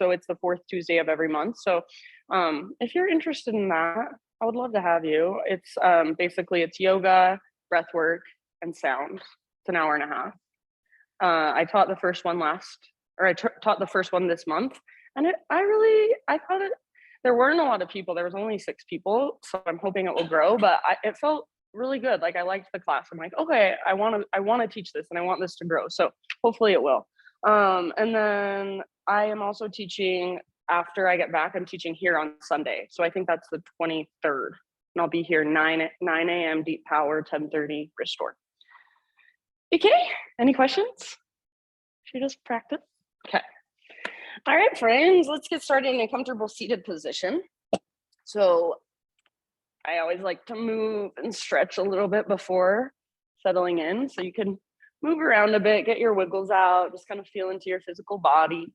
So it's the 4th Tuesday of every month. So if you're interested in that, I would love to have you. It's basically it's yoga, breath work, and sound. It's an hour and a half. I taught the first one taught the first one this month, and I thought there weren't a lot of people. There was only 6 people, so I'm hoping it will grow. But it felt really good. Like I liked the class. I'm like, okay, I want to teach this, and I want this to grow. So hopefully it will. And then I am also teaching after I get back. I'm teaching here on Sunday, so I think that's the 23rd, and I'll be here 9 a.m. deep power, 10:30 restore. Okay, any questions? Should we just practice? Okay. All right, friends, let's get started in a comfortable seated position. So I always like to move and stretch a little bit before settling in. So you can move around a bit, get your wiggles out, just kind of feel into your physical body.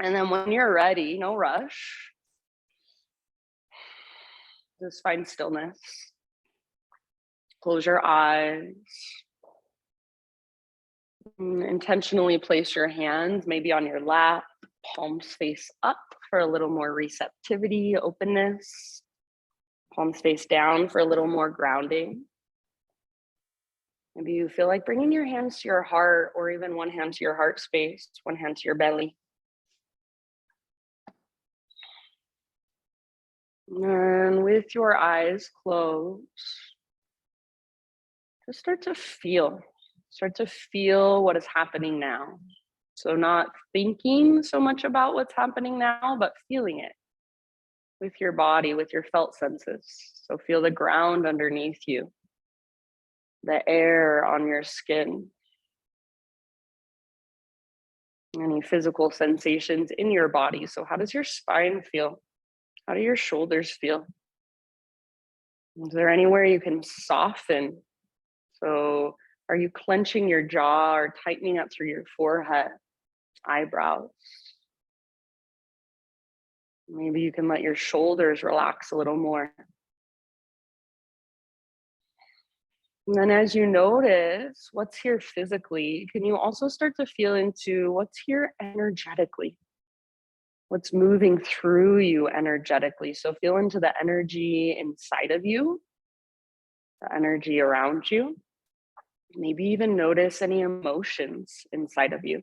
And then when you're ready, no rush, just find stillness. Close your eyes. Intentionally place your hands maybe on your lap, palms face up for a little more receptivity, openness. Palms face down for a little more grounding. Maybe you feel like bringing your hands to your heart, or even one hand to your heart space, one hand to your belly. And with your eyes closed, just start to feel what is happening now. So not thinking so much about what's happening now, but feeling it with your body, with your felt senses. So feel the ground underneath you, the air on your skin, any physical sensations in your body. So how does your spine feel? How do your shoulders feel? Is there anywhere you can soften? So are you clenching your jaw or tightening up through your forehead, eyebrows? Maybe you can let your shoulders relax a little more. And then as you notice what's here physically, can you also start to feel into what's here energetically? What's moving through you energetically? So feel into the energy inside of you, the energy around you. Maybe even notice any emotions inside of you.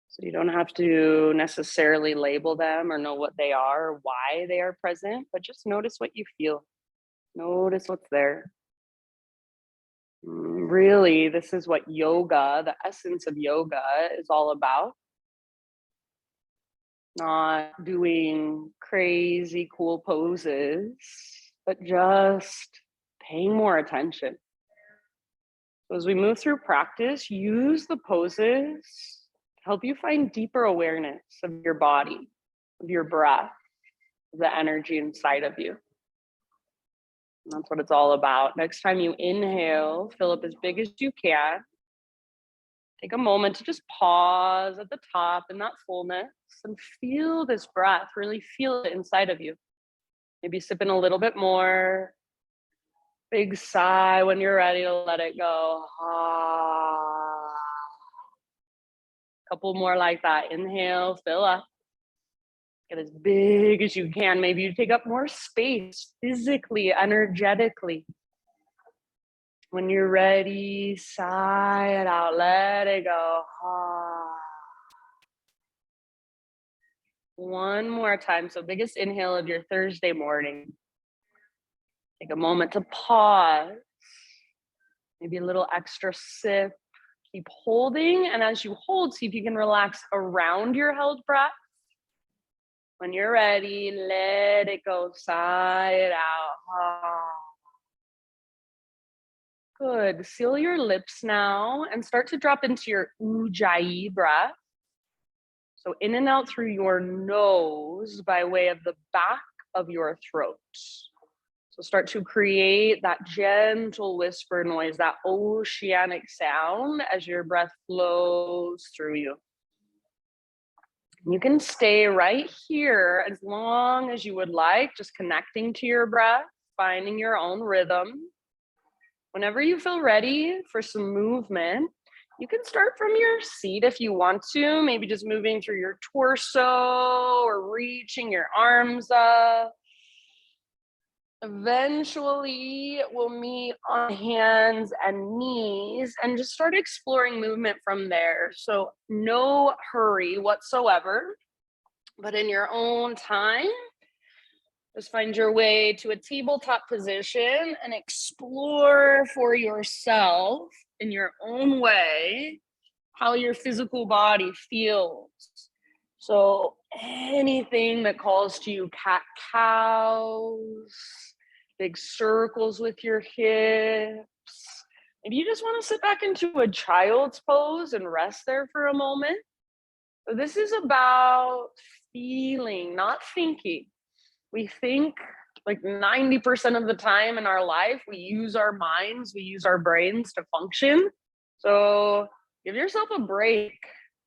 So you don't have to necessarily label them or know what they are or why they are present, but just notice what you feel. Notice what's there. Really, this is what yoga, the essence of yoga, is all about. Not doing crazy cool poses, but just paying more attention. So as we move through practice, use the poses to help you find deeper awareness of your body, of your breath, of the energy inside of you. And that's what it's all about. Next time you inhale, fill up as big as you can. Take a moment to just pause at the top in that fullness and feel this breath, really feel it inside of you. Maybe sip in a little bit more. Big sigh when you're ready to let it go. Couple more like that. Inhale, fill up. Get as big as you can. Maybe you take up more space physically, energetically. When you're ready, sigh it out, let it go. One more time. So biggest inhale of your Thursday morning. Take a moment to pause. Maybe a little extra sip. Keep holding. And as you hold, see if you can relax around your held breath. When you're ready, let it go. Sigh it out. Good. Seal your lips now and start to drop into your ujjayi breath. So in and out through your nose by way of the back of your throat. So start to create that gentle whisper noise, that oceanic sound as your breath flows through you. You can stay right here as long as you would like, just connecting to your breath, finding your own rhythm. Whenever you feel ready for some movement, You can start from your seat if you want to, maybe just moving through your torso or reaching your arms up. Eventually, we'll meet on hands and knees and just start exploring movement from there. So no hurry whatsoever, but in your own time, just find your way to a tabletop position and explore for yourself in your own way how your physical body feels. So anything that calls to you, cat-cows, big circles with your hips. Maybe you just want to sit back into a child's pose and rest there for a moment. So this is about feeling, not thinking. We think like 90% of the time in our life, we use our minds, we use our brains to function. So give yourself a break.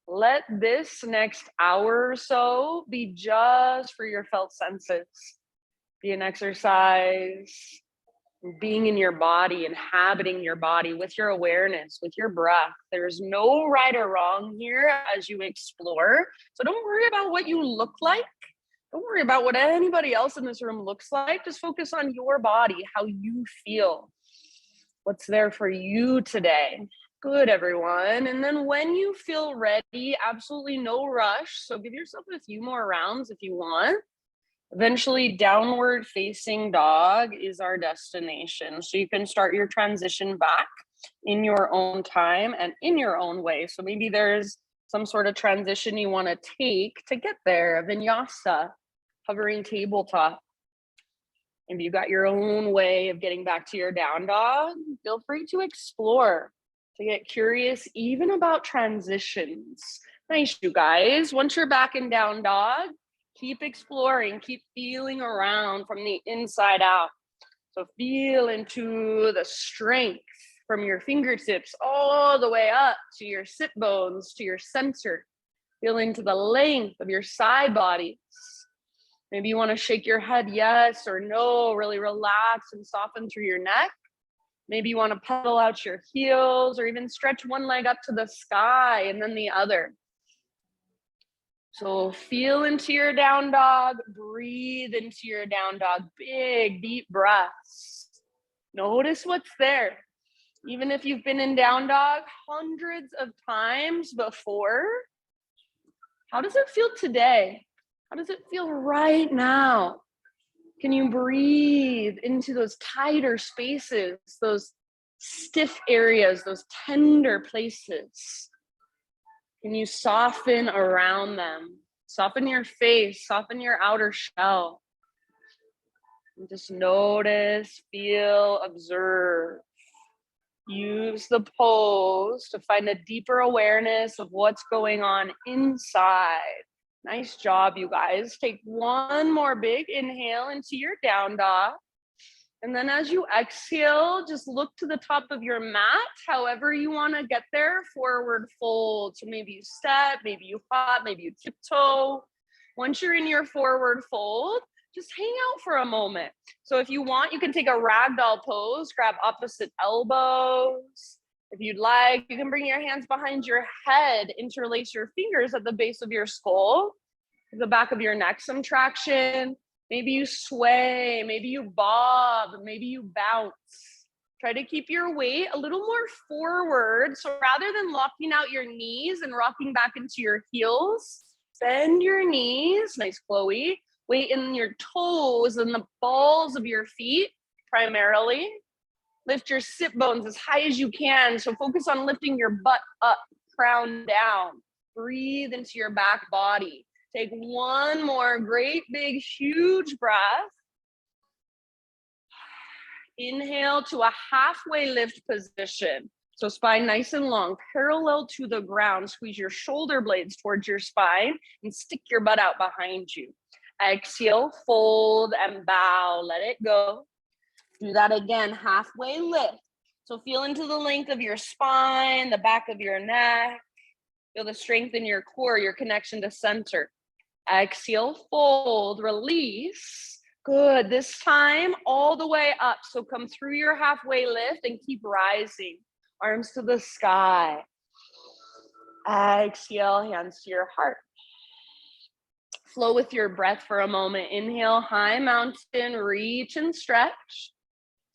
Let this next hour or so be just for your felt senses. Be an exercise, being in your body, inhabiting your body with your awareness, with your breath. There's no right or wrong here as you explore. So don't worry about what you look like. Don't worry about what anybody else in this room looks like. Just focus on your body, how you feel, what's there for you today. Good, everyone. And then when you feel ready, absolutely no rush. So give yourself a few more rounds if you want. Eventually, downward facing dog is our destination. So you can start your transition back in your own time and in your own way. So maybe there's some sort of transition you want to take to get there. Vinyasa, hovering tabletop. Maybe you got your own way of getting back to your down dog. Feel free to explore, to get curious even about transitions. Nice, you guys. Once you're back in down dog, keep exploring, keep feeling around from the inside out. So feel into the strength from your fingertips all the way up to your sit bones, to your center. Feel into the length of your side bodies. Maybe you want to shake your head yes or no, really relax and soften through your neck. Maybe you want to pedal out your heels or even stretch one leg up to the sky and then the other. So feel into your down dog, breathe into your down dog, big, deep breaths. Notice what's there. Even if you've been in down dog hundreds of times before, how does it feel today? How does it feel right now? Can you breathe into those tighter spaces, those stiff areas, those tender places? Can you soften around them? Soften your face, soften your outer shell. And just notice, feel, observe. Use the pose to find a deeper awareness of what's going on inside. Nice job, you guys. Take one more big inhale into your down dog. And then as you exhale, just look to the top of your mat, however you want to get there, forward fold. So maybe you step, maybe you hop, maybe you tiptoe. Once you're in your forward fold, just hang out for a moment. So if you want, you can take a ragdoll pose, grab opposite elbows. If you'd like, you can bring your hands behind your head, interlace your fingers at the base of your skull, the back of your neck, some traction. Maybe you sway, maybe you bob, maybe you bounce. Try to keep your weight a little more forward. So rather than locking out your knees and rocking back into your heels, bend your knees, nice Chloe. Weight in your toes and the balls of your feet primarily. Lift your sit bones as high as you can. So focus on lifting your butt up, crown down. Breathe into your back body. Take one more great big huge breath. Inhale to a halfway lift position. So spine nice and long, parallel to the ground. Squeeze your shoulder blades towards your spine and stick your butt out behind you. Exhale, fold and bow, let it go. Do that again, halfway lift. So feel into the length of your spine, the back of your neck. Feel the strength in your core, your connection to center. Exhale, fold, release. Good, this time all the way up. So come through your halfway lift and keep rising. Arms to the sky. Exhale, hands to your heart. Flow with your breath for a moment. Inhale, high mountain, reach and stretch.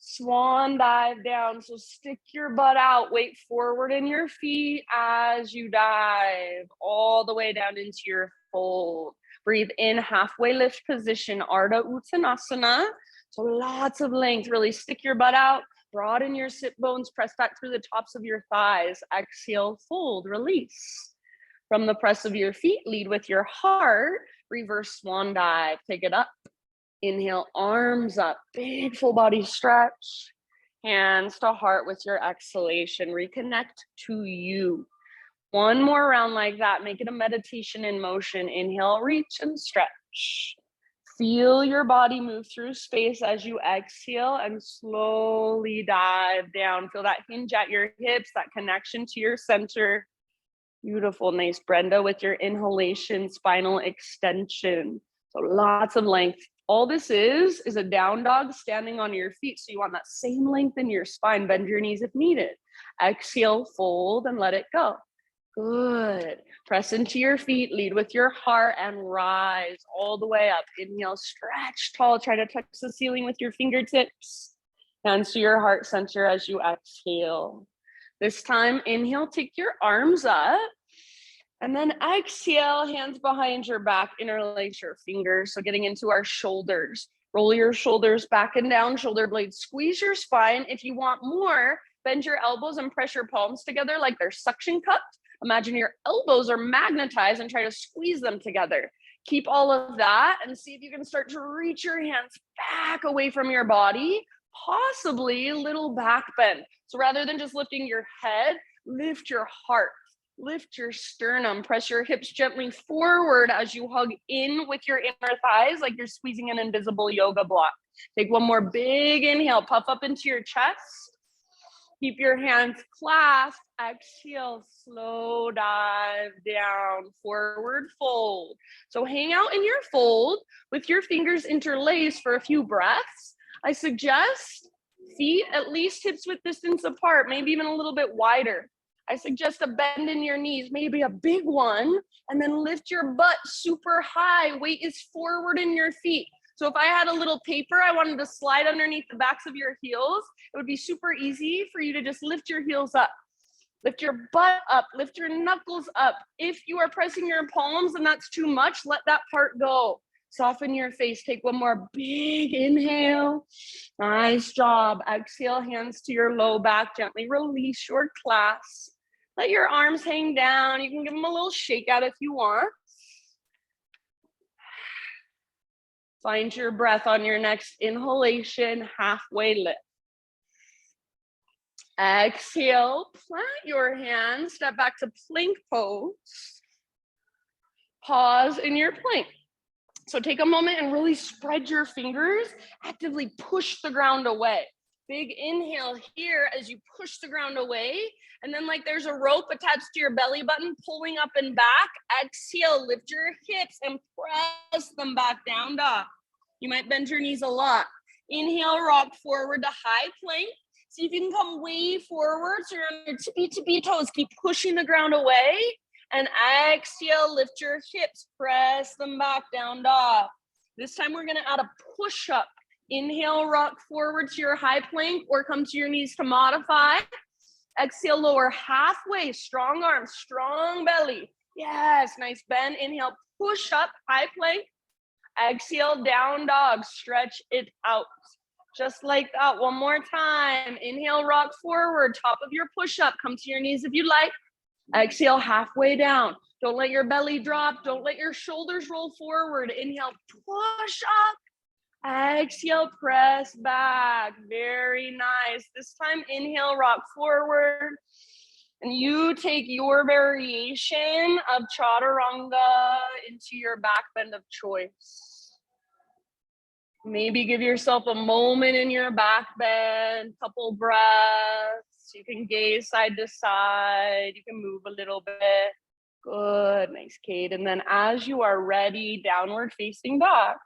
Swan dive down. So stick your butt out, weight forward in your feet as you dive all the way down into your fold. Breathe in, halfway lift position, Ardha Uttanasana. So lots of length, really stick your butt out, broaden your sit bones, press back through the tops of your thighs. Exhale, fold, release. From the press of your feet, lead with your heart, reverse swan dive, take it up. Inhale, arms up, big full body stretch. Hands to heart with your exhalation, reconnect to you. One more round like that, make it a meditation in motion. Inhale, reach and stretch. Feel your body move through space as you exhale and slowly dive down. Feel that hinge at your hips, that connection to your center. Beautiful, nice, Brenda, with your inhalation, spinal extension. So lots of length. All this is a down dog standing on your feet. So you want that same length in your spine. Bend your knees if needed. Exhale, fold and let it go. Good. Press into your feet, lead with your heart and rise all the way up. Inhale, stretch tall. Try to touch the ceiling with your fingertips. Hands to your heart center as you exhale. This time, inhale, take your arms up. And then exhale, hands behind your back, interlace your fingers. So getting into our shoulders. Roll your shoulders back and down, shoulder blades, squeeze your spine. If you want more, bend your elbows and press your palms together like they're suction cupped. Imagine your elbows are magnetized and try to squeeze them together. Keep all of that and see if you can start to reach your hands back away from your body, possibly a little back bend. So rather than just lifting your head, lift your heart. Lift your sternum, press your hips gently forward as you hug in with your inner thighs like you're squeezing an invisible yoga block. Take one more big inhale, puff up into your chest. Keep your hands clasped. Exhale, slow dive down, forward fold. So hang out in your fold with your fingers interlaced for a few breaths. I suggest feet at least hips width distance apart, maybe even a little bit wider. I suggest a bend in your knees, maybe a big one, and then lift your butt super high. Weight is forward in your feet. So if I had a little paper I wanted to slide underneath the backs of your heels, it would be super easy for you to just lift your heels up. Lift your butt up, lift your knuckles up. If you are pressing your palms and that's too much, let that part go. Soften your face. Take one more big inhale. Nice job. Exhale, hands to your low back. Gently release your clasp. Let your arms hang down. You can give them a little shake out if you want. Find your breath on your next inhalation, halfway lift. Exhale, plant your hands, step back to plank pose. Pause in your plank. So take a moment and really spread your fingers, actively push the ground away. Big inhale here as you push the ground away. And then like there's a rope attached to your belly button, pulling up and back. Exhale, lift your hips and press them back down, dog. You might bend your knees a lot. Inhale, rock forward to high plank. See if you can come way forward. So you're on your tippy toes. Keep pushing the ground away. And exhale, lift your hips, press them back down, dog. This time we're gonna add a push-up. Inhale, rock forward to your high plank or come to your knees to modify. Exhale, lower halfway, strong arms, strong belly. Yes, nice bend. Inhale, push up, high plank. Exhale, down dog, stretch it out. Just like that, one more time. Inhale, rock forward, top of your push-up. Come to your knees if you like. Exhale, halfway down. Don't let your belly drop. Don't let your shoulders roll forward. Inhale, push up. Exhale, press back. Very nice. This time, inhale, rock forward. And you take your variation of Chaturanga into your back bend of choice. Maybe give yourself a moment in your back bend, couple breaths. You can gaze side to side. You can move a little bit. Good, nice, Kate. And then as you are ready, downward facing dog.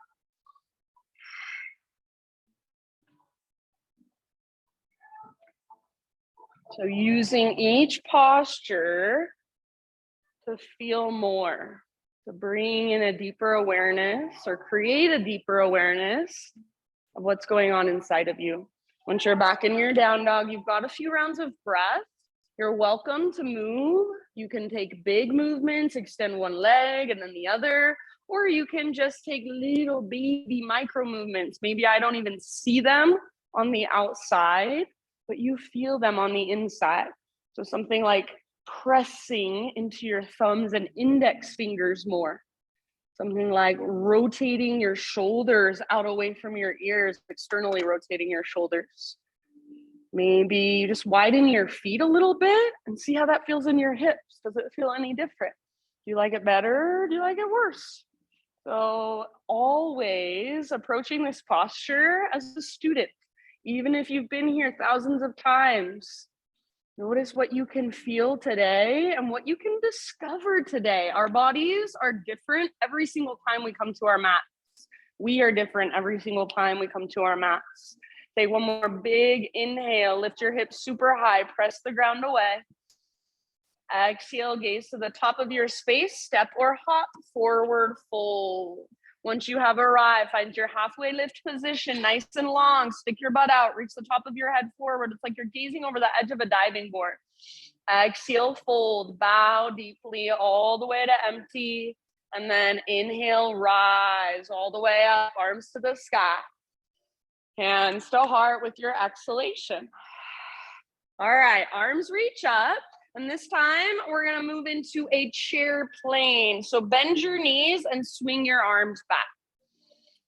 So using each posture to feel more, to bring in a deeper awareness or create a deeper awareness of what's going on inside of you. Once you're back in your down dog, you've got a few rounds of breath. You're welcome to move. You can take big movements, extend one leg and then the other, or you can just take little baby micro movements. Maybe I don't even see them on the outside, but you feel them on the inside. So something like pressing into your thumbs and index fingers more. Something like rotating your shoulders out away from your ears, externally rotating your shoulders. Maybe you just widen your feet a little bit and see how that feels in your hips. Does it feel any different? Do you like it better? Or do you like it worse? So always approaching this posture as a student, even if you've been here thousands of times. Notice what you can feel today and what you can discover today. Our bodies are different every single time we come to our mats. We are different every single time we come to our mats. Take one more big inhale, lift your hips super high, press the ground away. Exhale, gaze to the top of your space, step or hop, forward fold. Once you have arrived, find your halfway lift position, nice and long. Stick your butt out, reach the top of your head forward. It's like you're gazing over the edge of a diving board. Exhale, fold, bow deeply all the way to empty. And then inhale, rise all the way up, arms to the sky. Hands to heart with your exhalation. All right, arms reach up. And this time we're gonna move into a chair plane. So bend your knees and swing your arms back.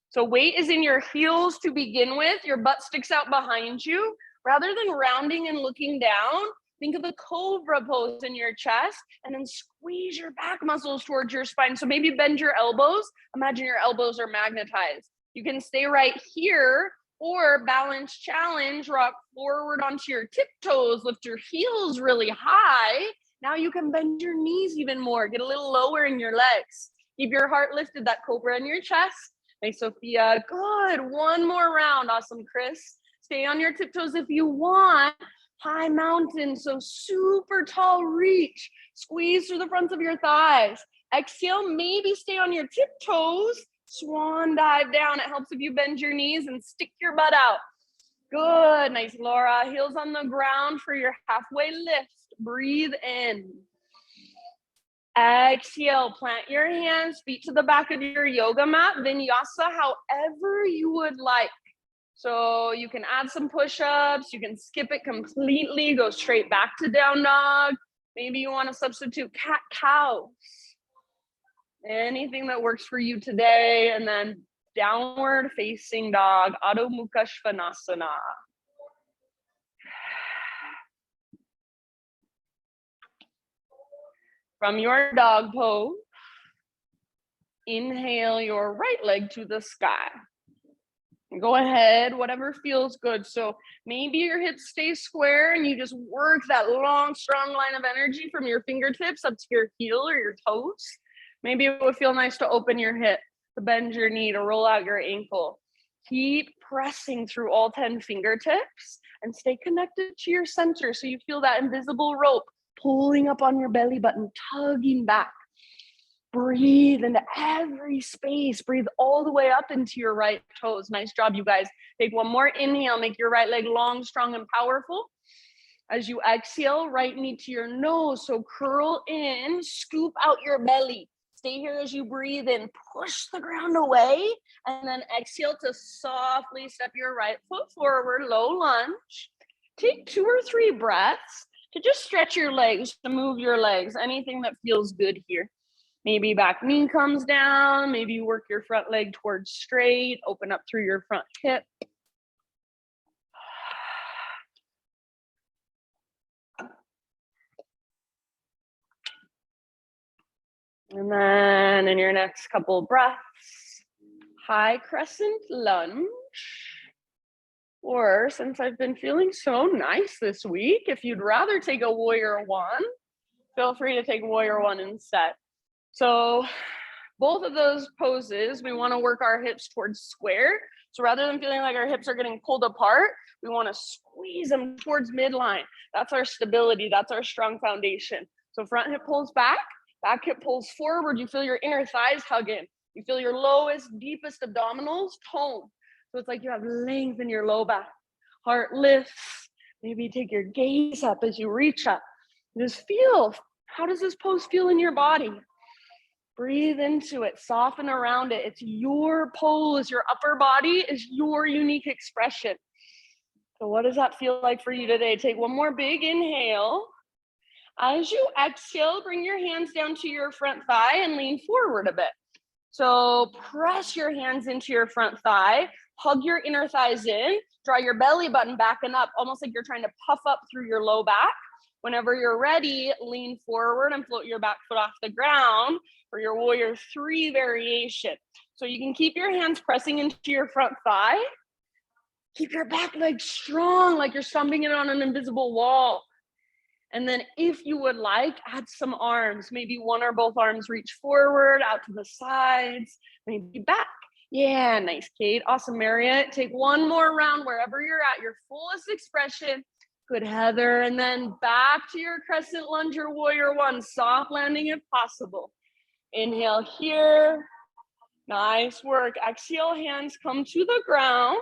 So weight is in your heels to begin with. Your butt sticks out behind you. Rather than rounding and looking down, think of a cobra pose in your chest and then squeeze your back muscles towards your spine. So maybe bend your elbows. Imagine your elbows are magnetized. You can stay right here or balance challenge, rock forward onto your tiptoes, lift your heels really high. Now you can bend your knees even more, get a little lower in your legs. Keep your heart lifted, that cobra in your chest. Nice, Sophia. Good. One more round. Awesome, Chris. Stay on your tiptoes if you want. High mountain, so super tall reach. Squeeze through the fronts of your thighs. Exhale, maybe stay on your tiptoes. Swan dive down. It helps if you bend your knees and stick your butt out. Good. Nice, Laura. Heels on the ground for your halfway lift. Breathe in. Exhale. Plant your hands, feet to the back of your yoga mat. Vinyasa, however you would like. So you can add some push-ups. You can skip it completely. Go straight back to down dog. Maybe you want to substitute cat-cows. Anything that works for you today. And then downward facing dog, Adho Mukha Svanasana. From your dog pose, inhale your right leg to the sky. Go ahead, whatever feels good. So maybe your hips stay square and you just work that long, strong line of energy from your fingertips up to your heel or your toes. Maybe it would feel nice to open your hip, to bend your knee, to roll out your ankle. Keep pressing through all 10 fingertips and stay connected to your center so you feel that invisible rope pulling up on your belly button, tugging back. Breathe into every space. Breathe all the way up into your right toes. Nice job, you guys. Take one more inhale. Make your right leg long, strong, and powerful. As you exhale, right knee to your nose. So curl in, scoop out your belly. Stay here as you breathe in. Push the ground away. And then exhale to softly step your right foot forward, low lunge. Take 2 or 3 breaths to just stretch your legs, to move your legs. Anything that feels good here. Maybe back knee comes down. Maybe you work your front leg towards straight. Open up through your front hip. And then in your next couple breaths, high crescent lunge. Or since I've been feeling so nice this week, if you'd rather take a warrior one, feel free to take warrior one instead. So both of those poses, we want to work our hips towards square. So rather than feeling like our hips are getting pulled apart, we want to squeeze them towards midline. That's our stability. That's our strong foundation. So front hip pulls back. Back hip pulls forward. You feel your inner thighs hugging. You feel your lowest, deepest abdominals tone. So it's like you have length in your low back. Heart lifts. Maybe take your gaze up as you reach up. Just feel, how does this pose feel in your body? Breathe into it, soften around it. It's your pose. Your upper body is your unique expression. So what does that feel like for you today? Take one more big inhale. As you exhale, bring your hands down to your front thigh and lean forward a bit. So press your hands into your front thigh, hug your inner thighs in, draw your belly button back and up, almost like you're trying to puff up through your low back. Whenever you're ready, lean forward and float your back foot off the ground for your Warrior Three variation. So you can keep your hands pressing into your front thigh. Keep your back leg strong, like you're stomping it on an invisible wall. And then if you would like, add some arms. Maybe one or both arms reach forward, out to the sides, maybe back. Yeah, nice, Kate. Awesome, Marriott. Take one more round wherever you're at, your fullest expression. Good, Heather. And then back to your Crescent Lunge or Warrior One. Soft landing if possible. Inhale here. Nice work. Exhale, hands come to the ground.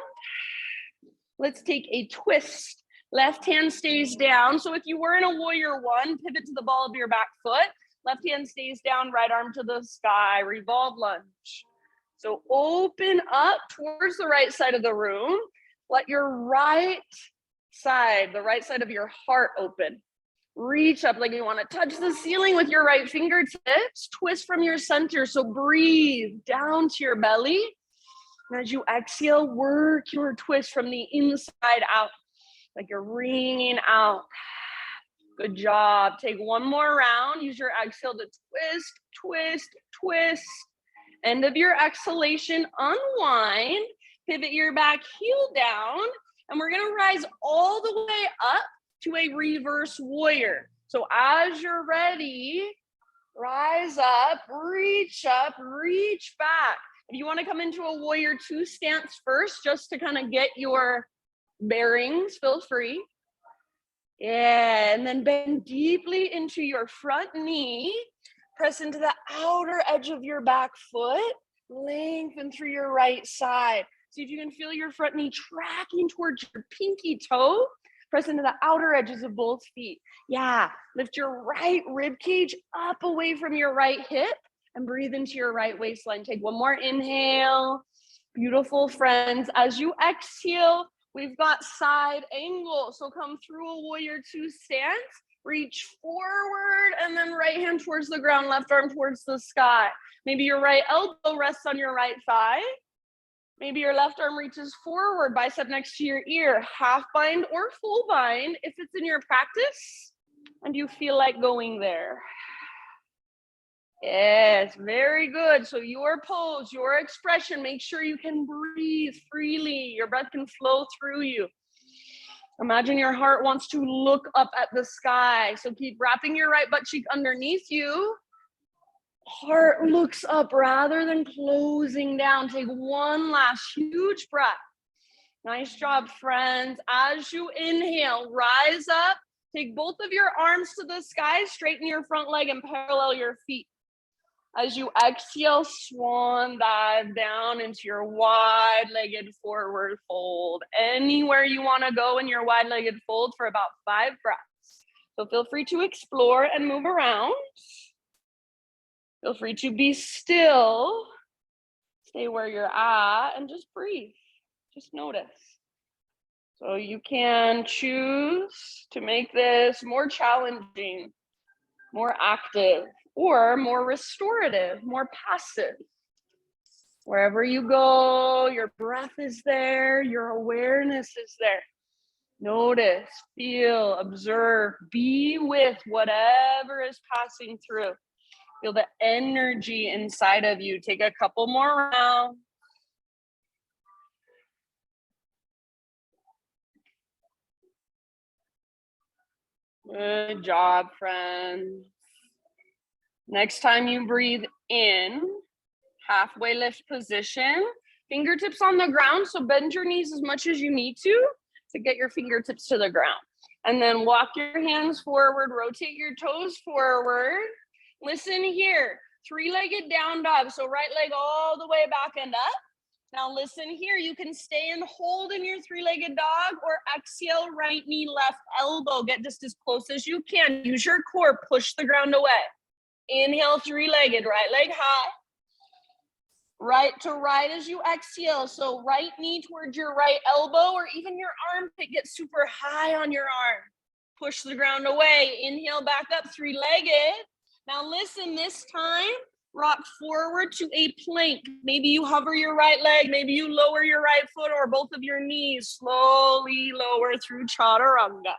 Let's take a twist. Left hand stays down. So if you were in a Warrior One, pivot to the ball of your back foot. Left hand stays down, right arm to the sky. Revolve lunge. So open up towards the right side of the room. Let your right side, the right side of your heart open. Reach up like you want to touch the ceiling with your right fingertips. Twist from your center. So breathe down to your belly. And as you exhale, work your twist from the inside out, like you're wringing out. Good job. Take one more round. Use your exhale to twist, twist, twist. End of your exhalation, unwind. Pivot your back heel down. And we're going to rise all the way up to a reverse warrior. So as you're ready, rise up, reach back. If you want to come into a Warrior Two stance first, just to kind of get your bearings, feel free. Yeah, and then bend deeply into your front knee. Press into the outer edge of your back foot. Lengthen through your right side. See if you can feel your front knee tracking towards your pinky toe. Press into the outer edges of both feet. Yeah, lift your right rib cage up away from your right hip and breathe into your right waistline. Take one more inhale. Beautiful, friends. As you exhale, we've got side angle. So come through a Warrior Two stance. Reach forward and then right hand towards the ground, left arm towards the sky. Maybe your right elbow rests on your right thigh. Maybe your left arm reaches forward, bicep next to your ear, half bind or full bind if it's in your practice and you feel like going there. Yes, very good. So your pose, your expression, make sure you can breathe freely. Your breath can flow through you. Imagine your heart wants to look up at the sky. So keep wrapping your right butt cheek underneath you. Heart looks up rather than closing down. Take one last huge breath. Nice job, friends. As you inhale, rise up. Take both of your arms to the sky, straighten your front leg and parallel your feet. As you exhale, swan dive down into your wide-legged forward fold. Anywhere you want to go in your wide-legged fold for about 5 breaths. So feel free to explore and move around. Feel free to be still. Stay where you're at and just breathe. Just notice. So you can choose to make this more challenging, more active, or more restorative, more passive. Wherever you go, your breath is there, your awareness is there. Notice, feel, observe, be with whatever is passing through. Feel the energy inside of you. Take a couple more rounds. Good job, friends. Next time you breathe in, halfway lift position, fingertips on the ground. So bend your knees as much as you need to get your fingertips to the ground. And then walk your hands forward, rotate your toes forward. Listen here, three-legged down dog. So right leg all the way back and up. Now listen here, you can stay and hold in your three-legged dog or exhale, right knee, left elbow. Get just as close as you can. Use your core, push the ground away. Inhale, three-legged, right leg high. Right to right as you exhale. So right knee towards your right elbow, or even your armpit gets super high on your arm. Push the ground away. Inhale, back up, three-legged. Now listen, this time, rock forward to a plank. Maybe you hover your right leg, maybe you lower your right foot or both of your knees. Slowly lower through Chaturanga.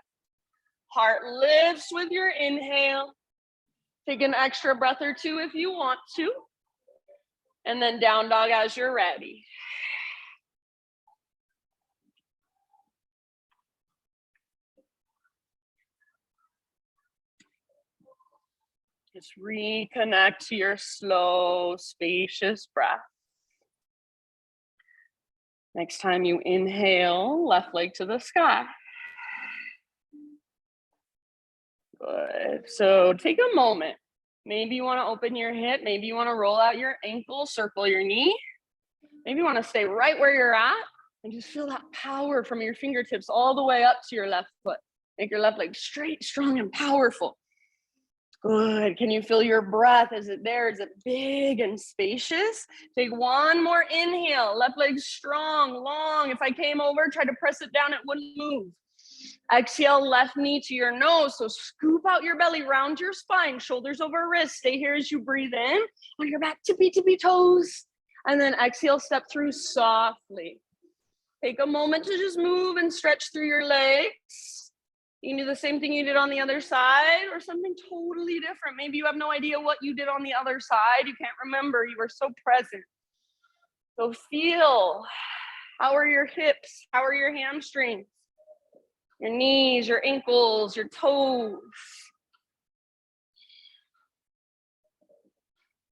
Heart lifts with your inhale. Take an extra breath or two if you want to. And then down dog as you're ready. Just reconnect to your slow, spacious breath. Next time you inhale, left leg to the sky. Good. So take a moment. Maybe you want to open your hip. Maybe you want to roll out your ankle, circle your knee. Maybe you want to stay right where you're at and just feel that power from your fingertips all the way up to your left foot. Make your left leg straight, strong, and powerful. Good. Can you feel your breath? Is it there? Is it big and spacious? Take one more inhale. Left leg strong, long. If I came over, try to press it down, it wouldn't move. Exhale, left knee to your nose. So scoop out your belly, round your spine, shoulders over wrists. Stay here as you breathe in on your back, tippy toes. And then exhale, step through softly. Take a moment to just move and stretch through your legs. You can do the same thing you did on the other side or something totally different. Maybe you have no idea what you did on the other side. You can't remember. You were so present. So feel, how are your hips? How are your hamstrings? Your knees, your ankles, your toes.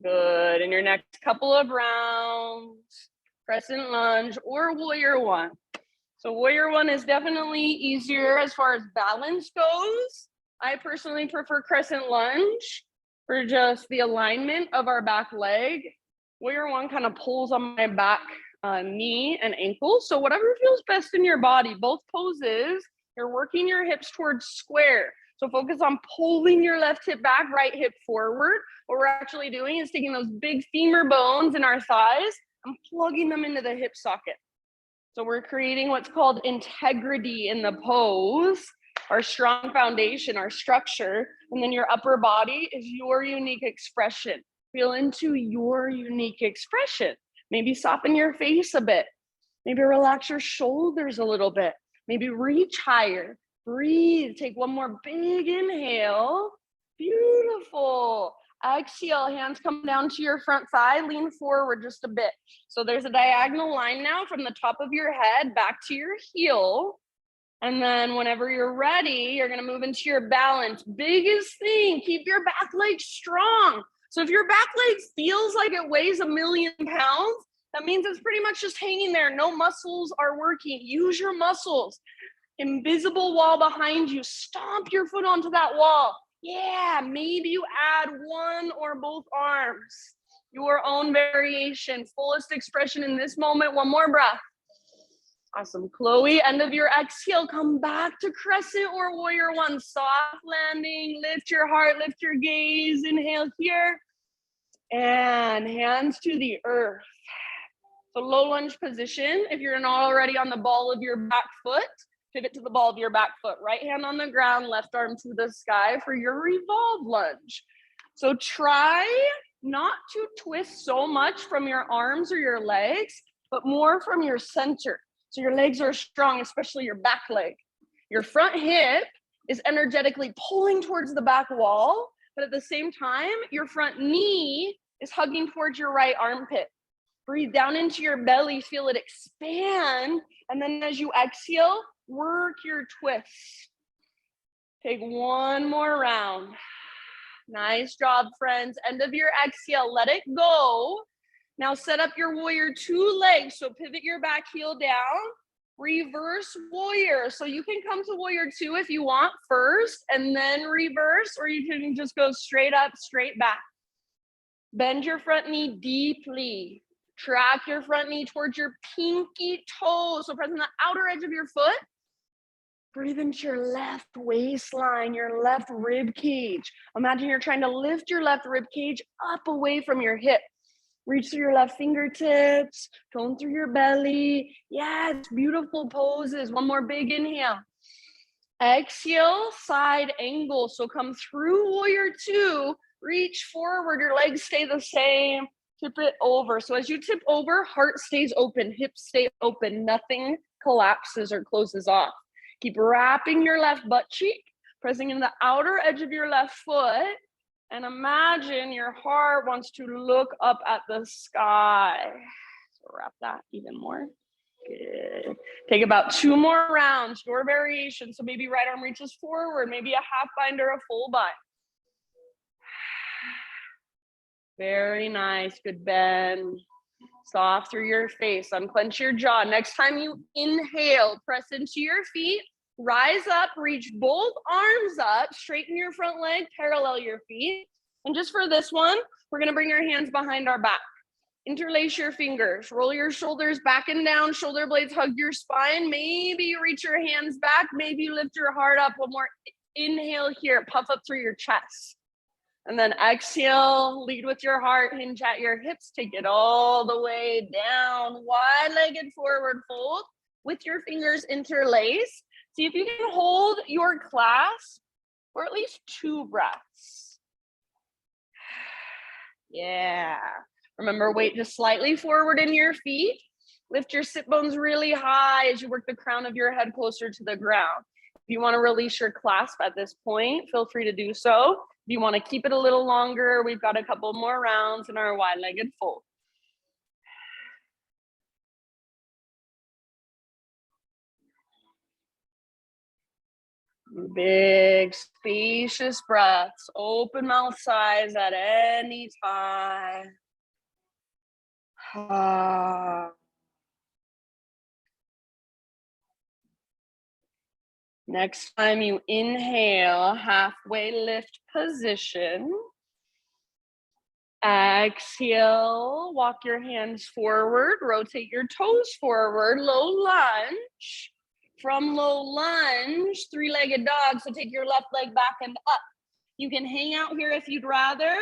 Good. In your next couple of rounds, Crescent Lunge or Warrior One. So Warrior One is definitely easier as far as balance goes. I personally prefer Crescent Lunge for just the alignment of our back leg. Warrior One kind of pulls on my back knee and ankle. So whatever feels best in your body, both poses, you're working your hips towards square. So focus on pulling your left hip back, right hip forward. What we're actually doing is taking those big femur bones in our thighs and plugging them into the hip socket. So we're creating what's called integrity in the pose, our strong foundation, our structure, and then your upper body is your unique expression. Feel into your unique expression. Maybe soften your face a bit. Maybe relax your shoulders a little bit. Maybe reach higher. Breathe. Take one more big inhale. Beautiful. Exhale, hands come down to your front thigh, lean forward just a bit. So there's a diagonal line now from the top of your head back to your heel. And then whenever you're ready, you're gonna move into your balance. Biggest thing, keep your back leg strong. So if your back leg feels like it weighs 1,000,000 pounds, that means it's pretty much just hanging there. No muscles are working. Use your muscles. Invisible wall behind you. Stomp your foot onto that wall. Yeah, maybe you add one or both arms. Your own variation, fullest expression in this moment. One more breath. Awesome. Chloe, end of your exhale, come back to Crescent or Warrior One. Soft landing, lift your heart, lift your gaze. Inhale here. And hands to the earth. So low lunge position. If you're not already on the ball of your back foot, pivot to the ball of your back foot. Right hand on the ground, left arm to the sky for your revolve lunge. So try not to twist so much from your arms or your legs, but more from your center. So your legs are strong, especially your back leg. Your front hip is energetically pulling towards the back wall, but at the same time, your front knee is hugging towards your right armpit. Breathe down into your belly, feel it expand. And then as you exhale, work your twist. Take one more round. Nice job, friends. End of your exhale, let it go. Now set up your warrior two legs. So pivot your back heel down. Reverse warrior. So you can come to warrior 2 if you want first and then reverse, or you can just go straight up, straight back. Bend your front knee deeply. Track your front knee towards your pinky toe. So press on the outer edge of your foot. Breathe into your left waistline, your left rib cage. Imagine you're trying to lift your left rib cage up away from your hip. Reach through your left fingertips, tone through your belly. Yes, beautiful poses. One more big inhale. Exhale, side angle. So come through warrior 2, reach forward, your legs stay the same, tip it over. So as you tip over, heart stays open, hips stay open, nothing collapses or closes off. Keep wrapping your left butt cheek, pressing in the outer edge of your left foot, and imagine your heart wants to look up at the sky. So wrap that even more. Good. Take about 2 more rounds, your variation. So maybe right arm reaches forward, maybe a half bind or a full bind. Very nice, good bend. Soft through your face, unclench your jaw. Next time you inhale, press into your feet, rise up, reach both arms up, straighten your front leg, parallel your feet. And just for this one, we're gonna bring our hands behind our back. Interlace your fingers, roll your shoulders back and down, shoulder blades hug your spine. Maybe you reach your hands back, maybe you lift your heart up. One more inhale here, puff up through your chest. And then exhale, lead with your heart, hinge at your hips, take it all the way down, wide-legged forward fold with your fingers interlace. See if you can hold your clasp for at least 2 breaths. Yeah. Remember, weight just slightly forward in your feet. Lift your sit bones really high as you work the crown of your head closer to the ground. If you want to release your clasp at this point, feel free to do so. If you want to keep it a little longer, we've got a couple more rounds in our wide-legged fold. Big, spacious breaths, open mouth size at any time. Next time you inhale, halfway lift position. Exhale, walk your hands forward, rotate your toes forward, low lunge. From low lunge, 3-legged dog, so take your left leg back and up. You can hang out here if you'd rather.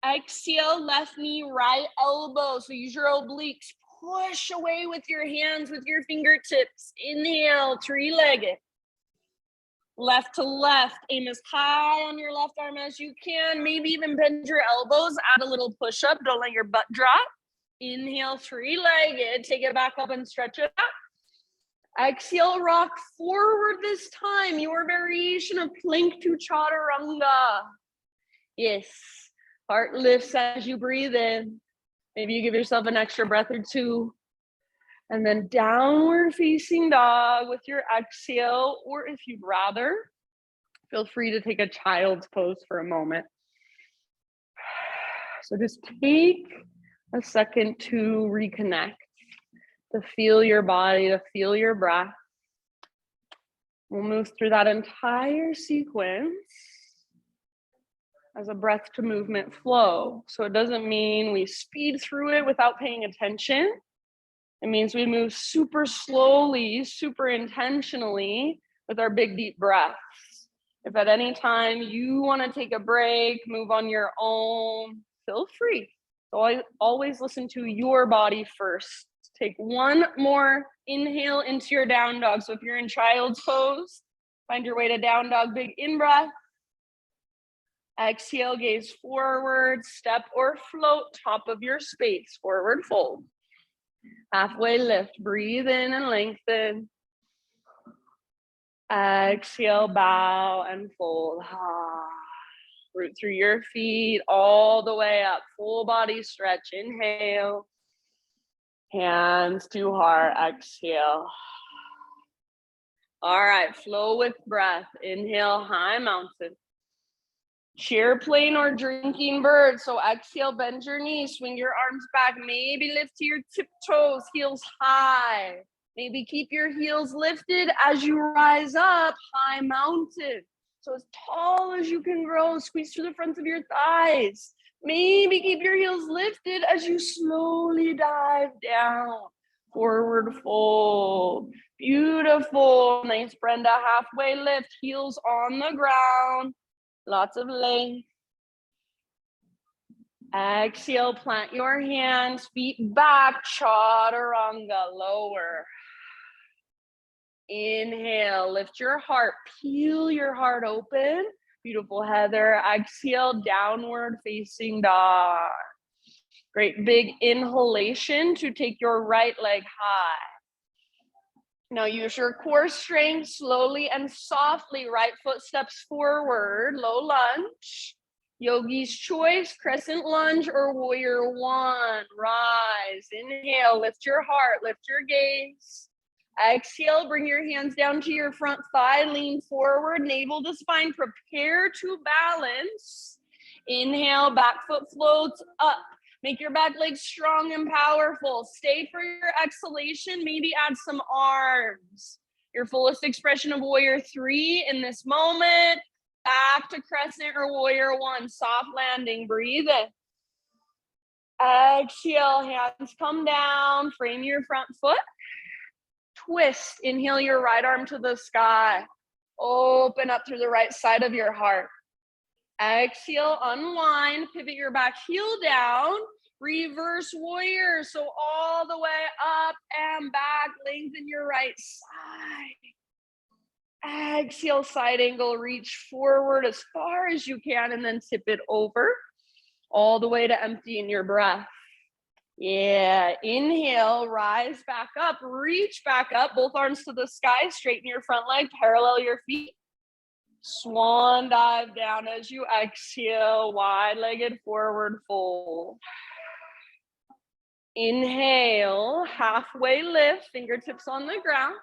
Exhale, left knee, right elbow, so use your obliques. Push away with your hands, with your fingertips. Inhale, 3-legged. Left to left, aim as high on your left arm as you can. Maybe even bend your elbows, add a little push-up. Don't let your butt drop. Inhale, 3-legged. Take it back up and stretch it out. Exhale, rock forward this time. Your variation of plank to Chaturanga. Yes, heart lifts as you breathe in. Maybe you give yourself an extra breath or 2. And then downward facing dog with your exhale, or if you'd rather, feel free to take a child's pose for a moment. So just take a second to reconnect, to feel your body, to feel your breath. We'll move through that entire sequence as a breath to movement flow. So it doesn't mean we speed through it without paying attention. It means we move super slowly, super intentionally with our big deep breaths. If at any time you want to take a break, move on your own, feel free. So always listen to your body first. Take one more inhale into your down dog. So if you're in child's pose, find your way to down dog, big in-breath. Exhale, gaze forward, step or float, top of your space, forward fold. Halfway lift, breathe in and lengthen. Exhale, bow and fold. Root through your feet all the way up, full body stretch. Inhale, hands to heart, exhale. All right, flow with breath. Inhale, high mountain. Chair plane or drinking bird. So exhale, bend your knees, swing your arms back, maybe lift to your tiptoes, heels high. Maybe keep your heels lifted as you rise up, high mountain. So as tall as you can grow, squeeze through the fronts of your thighs. Maybe keep your heels lifted as you slowly dive down. Forward fold. Beautiful. Nice, Brenda. Halfway lift, heels on the ground. Lots of length. Exhale, plant your hands, feet back, Chaturanga, lower. Inhale, lift your heart, peel your heart open. Beautiful, Heather. Exhale, downward facing dog. Great big inhalation to take your right leg high. Now use your core strength, slowly and softly, right foot steps forward, low lunge. Yogi's choice, crescent lunge or warrior one. Rise, inhale, lift your heart, lift your gaze. Exhale, bring your hands down to your front thigh, lean forward, navel to spine, prepare to balance. Inhale, back foot floats up. Make your back legs strong and powerful. Stay for your exhalation, maybe add some arms. Your fullest expression of warrior three in this moment. Back to crescent or warrior one, soft landing, breathe in. Exhale, hands come down, frame your front foot. Twist, inhale your right arm to the sky. Open up through the right side of your heart. Exhale, unwind, pivot your back heel down. Reverse warrior, so all the way up and back, lengthen your right side. Exhale, side angle, reach forward as far as you can and then tip it over all the way to empty in your breath. Yeah, inhale, rise back up, reach back up, both arms to the sky, straighten your front leg, parallel your feet. Swan dive down as you exhale, wide-legged forward fold. Inhale, halfway lift, fingertips on the ground.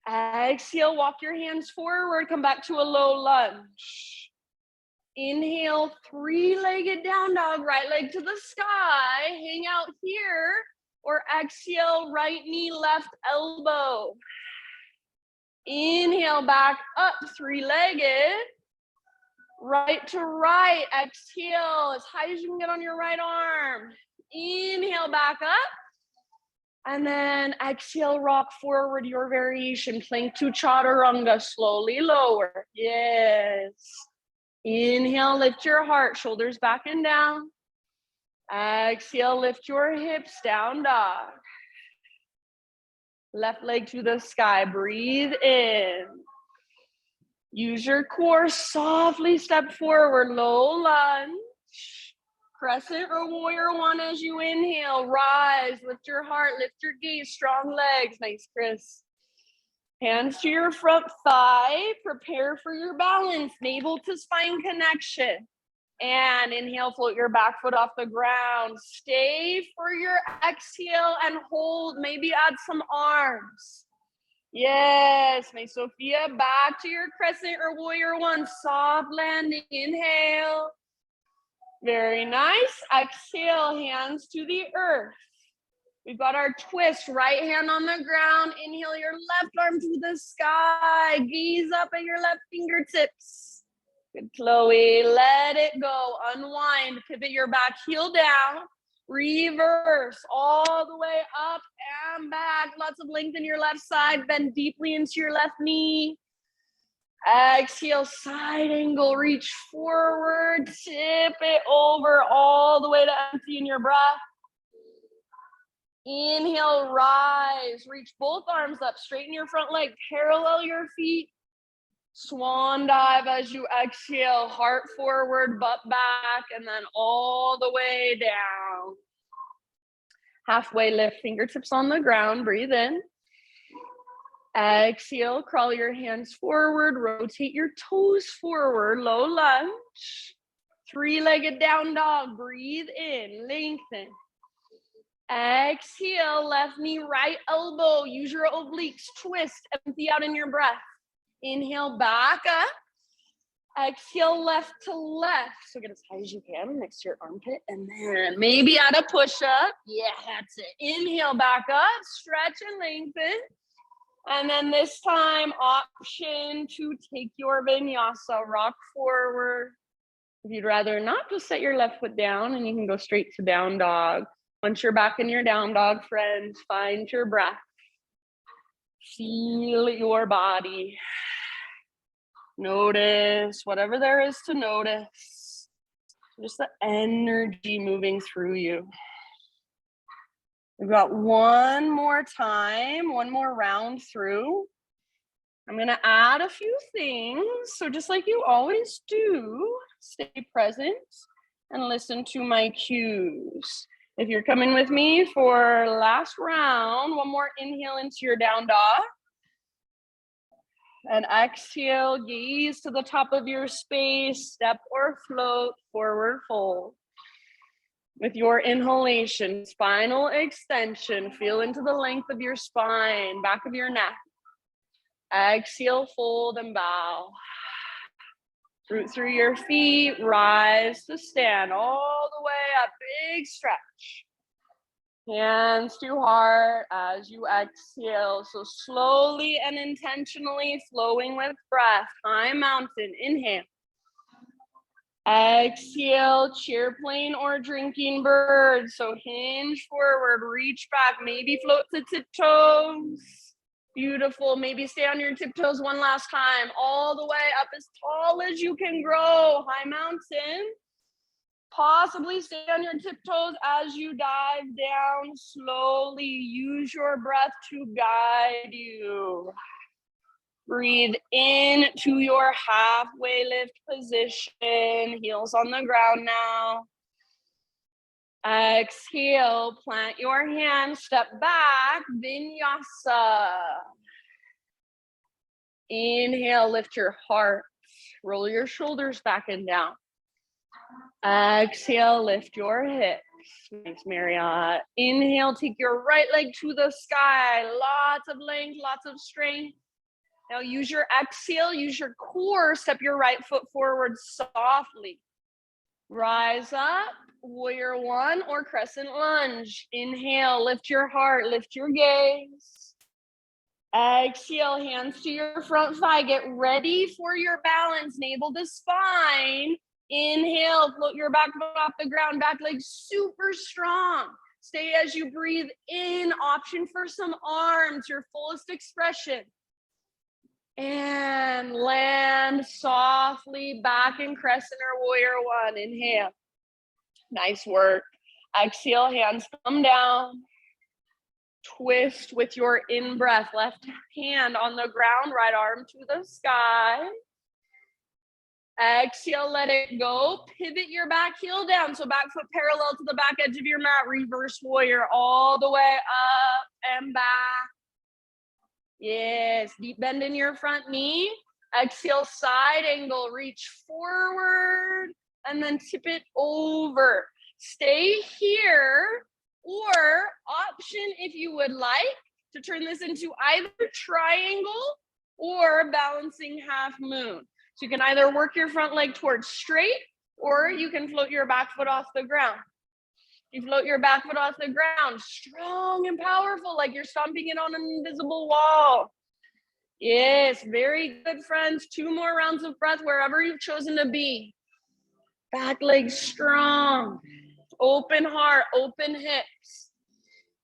Exhale, walk your hands forward, come back to a low lunge. Inhale, three-legged down dog, right leg to the sky, hang out here, or exhale, right knee, left elbow. Inhale, back up, three-legged, right to right, exhale, as high as you can get on your right arm. Inhale, back up. And then exhale, rock forward your variation. Plank to Chaturanga, slowly lower. Yes. Inhale, lift your heart, shoulders back and down. Exhale, lift your hips, down dog. Left leg to the sky, breathe in. Use your core, softly step forward, low lunge. Crescent or warrior one as you inhale, rise, lift your heart, lift your gaze, strong legs, nice, Chris. Hands to your front thigh, prepare for your balance, navel to spine connection. And inhale, float your back foot off the ground. Stay for your exhale and hold, maybe add some arms. Yes, nice, Sophia, back to your crescent or warrior one, soft landing, inhale. Very nice. Exhale, hands to the earth. We've got our twist, right hand on the ground. Inhale your left arm to the sky. Gaze up at your left fingertips. Good, Chloe. Let it go. Unwind. Pivot your back heel down. Reverse all the way up and back. Lots of length in your left side. Bend deeply into your left knee. Exhale, side angle, reach forward, tip it over all the way to empty in your breath. Inhale, rise, reach both arms up, straighten your front leg, parallel your feet. Swan dive as you exhale, heart forward, butt back, and then all the way down. Halfway lift, fingertips on the ground, breathe in. Exhale, crawl your hands forward, rotate your toes forward, low lunge. Three-legged down dog, breathe in, lengthen. Exhale, left knee, right elbow, use your obliques, twist, empty out in your breath. Inhale, back up. Exhale, left to left. So get as high as you can next to your armpit. And then maybe add a push-up. Yeah, that's it. Inhale, back up, stretch and lengthen. And then this time, option to take your vinyasa, rock forward. If you'd rather not, just set your left foot down and you can go straight to down dog. Once you're back in your down dog, friends, find your breath. Feel your body. Notice whatever there is to notice. Just the energy moving through you. We've got one more time, one more round through. I'm gonna add a few things. So just like you always do, stay present and listen to my cues. If you're coming with me for last round, one more inhale into your down dog. And exhale, gaze to the top of your space, step or float, forward fold. With your inhalation, spinal extension, feel into the length of your spine, back of your neck. Exhale, fold and bow. Root through your feet, rise to stand all the way up, big stretch. Hands to heart as you exhale. So slowly and intentionally flowing with breath. High mountain, inhale. Exhale, chair plane or drinking bird. So hinge forward, reach back, maybe float to tiptoes. Beautiful, maybe stay on your tiptoes one last time. All the way up as tall as you can grow. High mountain. Possibly stay on your tiptoes as you dive down slowly. Use your breath to guide you. Breathe in to your halfway lift position. Heels on the ground now. Exhale, plant your hands, step back, vinyasa. Inhale, lift your heart. Roll your shoulders back and down. Exhale, lift your hips. Thanks, Marriott. Inhale, take your right leg to the sky. Lots of length, lots of strength. Now use your exhale, use your core. Step your right foot forward softly. Rise up, warrior one or crescent lunge. Inhale, lift your heart, lift your gaze. Exhale, hands to your front thigh. Get ready for your balance, navel to spine. Inhale, float your back foot off the ground, back leg super strong. Stay as you breathe in, option for some arms, your fullest expression. And land softly back in crescent or warrior one. Inhale. Nice work. Exhale, hands come down. Twist with your in-breath. Left hand on the ground, right arm to the sky. Exhale, let it go. Pivot your back heel down. So back foot parallel to the back edge of your mat. Reverse warrior all the way up and back. Yes, deep bend in your front knee. Exhale, side angle. Reach forward and then tip it over. Stay here, or option if you would like to turn this into either triangle or balancing half moon. So you can either work your front leg towards straight, or you can float your back foot off the ground. You float your back foot off the ground, strong and powerful, like you're stomping it on an invisible wall. Yes, very good, friends. 2 more rounds of breath wherever you've chosen to be. Back leg strong. Open heart, open hips.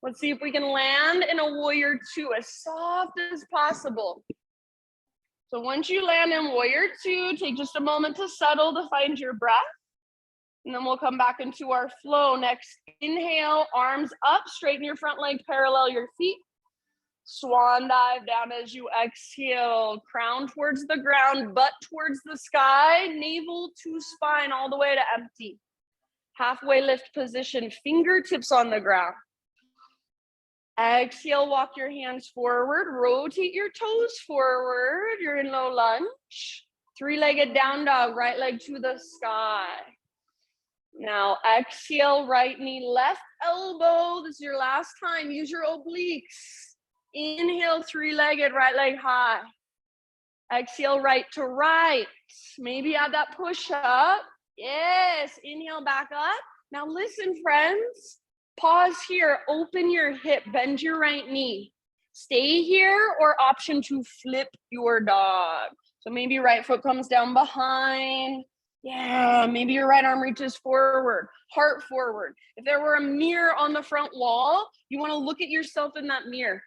Let's see if we can land in a warrior two as soft as possible. So once you land in warrior two, take just a moment to settle, to find your breath. And then we'll come back into our flow. Next, inhale, arms up, straighten your front leg, parallel your feet. Swan dive down as you exhale. Crown towards the ground, butt towards the sky, navel to spine all the way to empty. Halfway lift position, fingertips on the ground. Exhale, walk your hands forward, rotate your toes forward. You're in low lunge. 3-legged down dog, right leg to the sky. Now exhale, right knee, left elbow. This is your last time. Use your obliques. Inhale, 3-legged, right leg high. Exhale, right to right. Maybe add that push up. Yes, inhale back up. Now listen, friends. Pause here, open your hip, bend your right knee. Stay here or option to flip your dog. So maybe right foot comes down behind. Yeah, maybe your right arm reaches forward, heart forward. If there were a mirror on the front wall, you want to look at yourself in that mirror.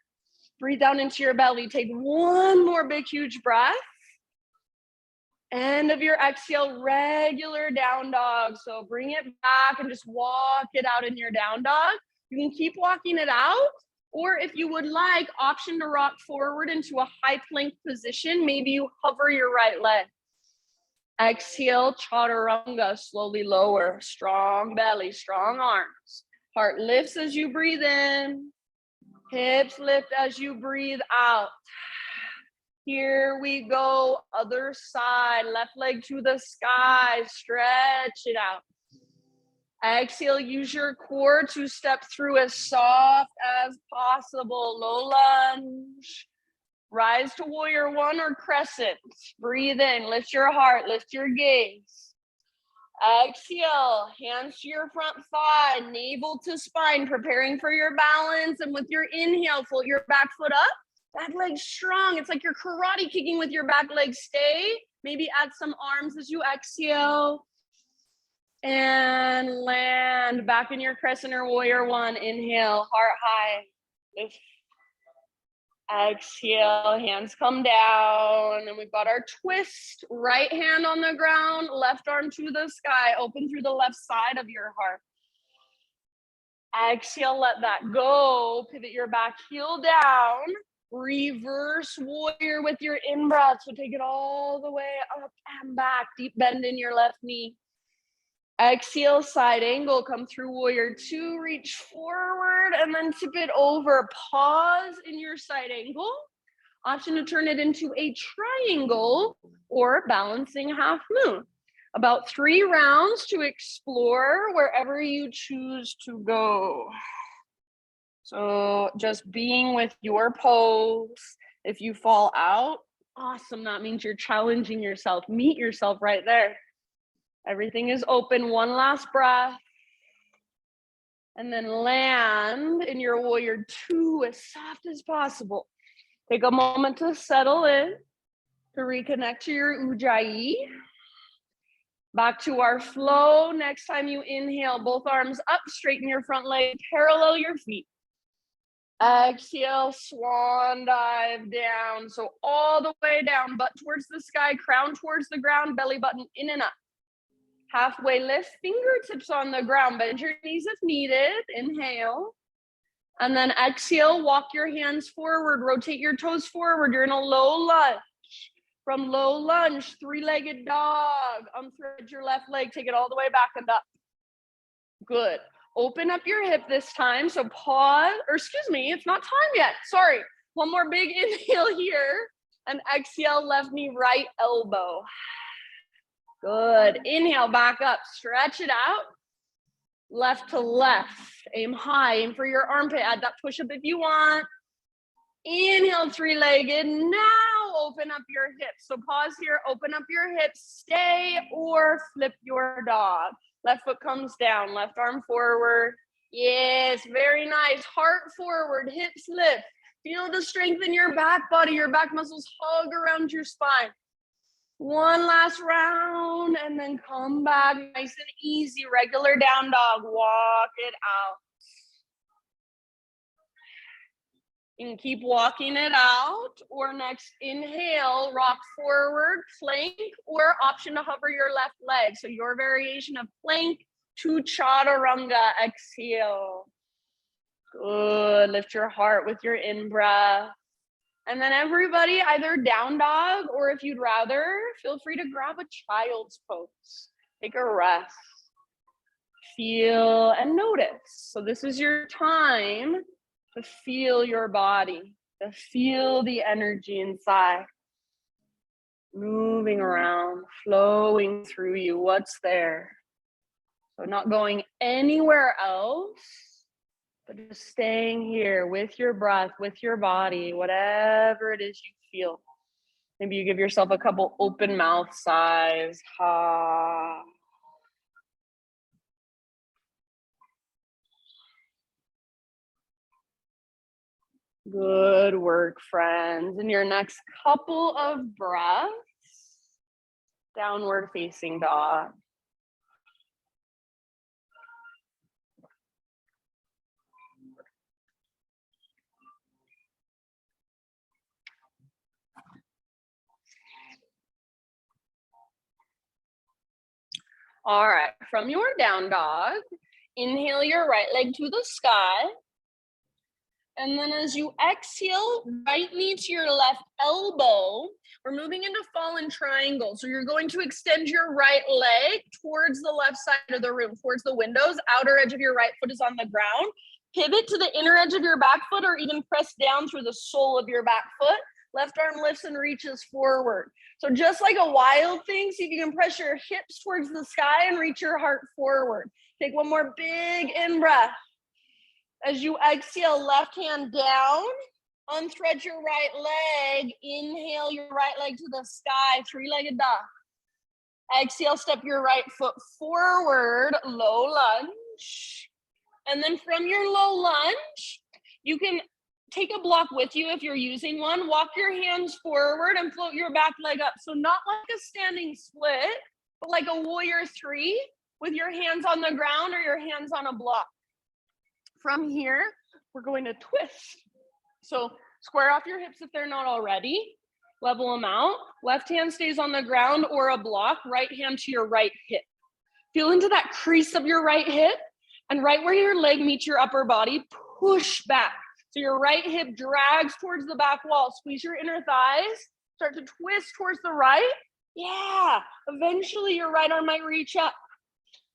Breathe down into your belly. Take one more big, huge breath. End of your exhale, regular down dog. So bring it back and just walk it out in your down dog. You can keep walking it out, or if you would like, option to rock forward into a high plank position. Maybe you hover your right leg. Exhale, Chaturanga, slowly lower. Strong belly, strong arms. Heart lifts as you breathe in. Hips lift as you breathe out. Here we go, other side, left leg to the sky, stretch it out. Exhale, use your core to step through as soft as possible. Low lunge. Rise to warrior one or crescent. Breathe in, lift your heart, lift your gaze. Exhale, hands to your front thigh, navel to spine, preparing for your balance. And with your inhale, float your back foot up. Back leg strong. It's like you're karate kicking with your back leg. Stay. Maybe add some arms as you exhale. And land back in your crescent or warrior one. Inhale, heart high. Lift. Exhale, hands come down. And we've got our twist. Right hand on the ground, left arm to the sky. Open through the left side of your heart. Exhale, let that go. Pivot your back heel down. Reverse warrior with your in-breath. So take it all the way up and back. Deep bend in your left knee. Exhale, side angle. Come through warrior two. Reach forward and then tip it over. Pause in your side angle. Option to turn it into a triangle or balancing half moon. About 3 rounds to explore wherever you choose to go. So just being with your pose. If you fall out, awesome. That means you're challenging yourself. Meet yourself right there. Everything is open. One last breath. And then land in your warrior two as soft as possible. Take a moment to settle in, to reconnect to your Ujjayi. Back to our flow. Next time you inhale, both arms up, straighten your front leg, parallel your feet. Exhale, swan dive down. So all the way down, butt towards the sky, crown towards the ground, belly button in and up. Halfway lift, fingertips on the ground, bend your knees if needed. Inhale. And then exhale, walk your hands forward, rotate your toes forward. You're in a low lunge. From low lunge, three-legged dog. Unthread your left leg, take it all the way back and up. Good. Open up your hip this time. So pause, or excuse me, it's not time yet. Sorry. One more big inhale here. And exhale, left knee, right elbow. Good. Inhale, back up. Stretch it out. Left to left. Aim high. Aim for your armpit. Add that push-up if you want. Inhale, three-legged. Now open up your hips. So pause here. Open up your hips. Stay or flip your dog. Left foot comes down. Left arm forward. Yes, very nice. Heart forward. Hips lift. Feel the strength in your back body. Your back muscles hug around your spine. One last round and then come back nice and easy. Regular down dog. Walk it out. You can keep walking it out, or next inhale, rock forward, plank, or option to hover your left leg. So your variation of plank to Chaturanga. Exhale. Good. Lift your heart with your in-breath. And then everybody, either down dog, or if you'd rather, feel free to grab a child's pose. Take a rest. Feel and notice. So this is your time to feel your body, to feel the energy inside. Moving around, flowing through you, what's there. So not going anywhere else, but just staying here with your breath, with your body, whatever it is you feel. Maybe you give yourself a couple open mouth sighs. Ha. Good work, friends. In your next couple of breaths, downward facing dog. All right, from your down dog, inhale your right leg to the sky. And then as you exhale, right knee to your left elbow, we're moving into fallen triangle. So you're going to extend your right leg towards the left side of the room, towards the windows. Outer edge of your right foot is on the ground. Pivot to the inner edge of your back foot or even press down through the sole of your back foot. Left arm lifts and reaches forward. So just like a wild thing, see if you can press your hips towards the sky and reach your heart forward. Take one more big in breath. As you exhale, left hand down, unthread your right leg, inhale your right leg to the sky, three-legged dog. Exhale, step your right foot forward, low lunge. And then from your low lunge, you can take a block with you if you're using one, walk your hands forward and float your back leg up. So not like a standing split, but like a warrior three with your hands on the ground or your hands on a block. From here, we're going to twist. So square off your hips if they're not already. Level them out. Left hand stays on the ground or a block. Right hand to your right hip. Feel into that crease of your right hip. And right where your leg meets your upper body, push back. So your right hip drags towards the back wall. Squeeze your inner thighs. Start to twist towards the right. Yeah. Eventually, your right arm might reach up.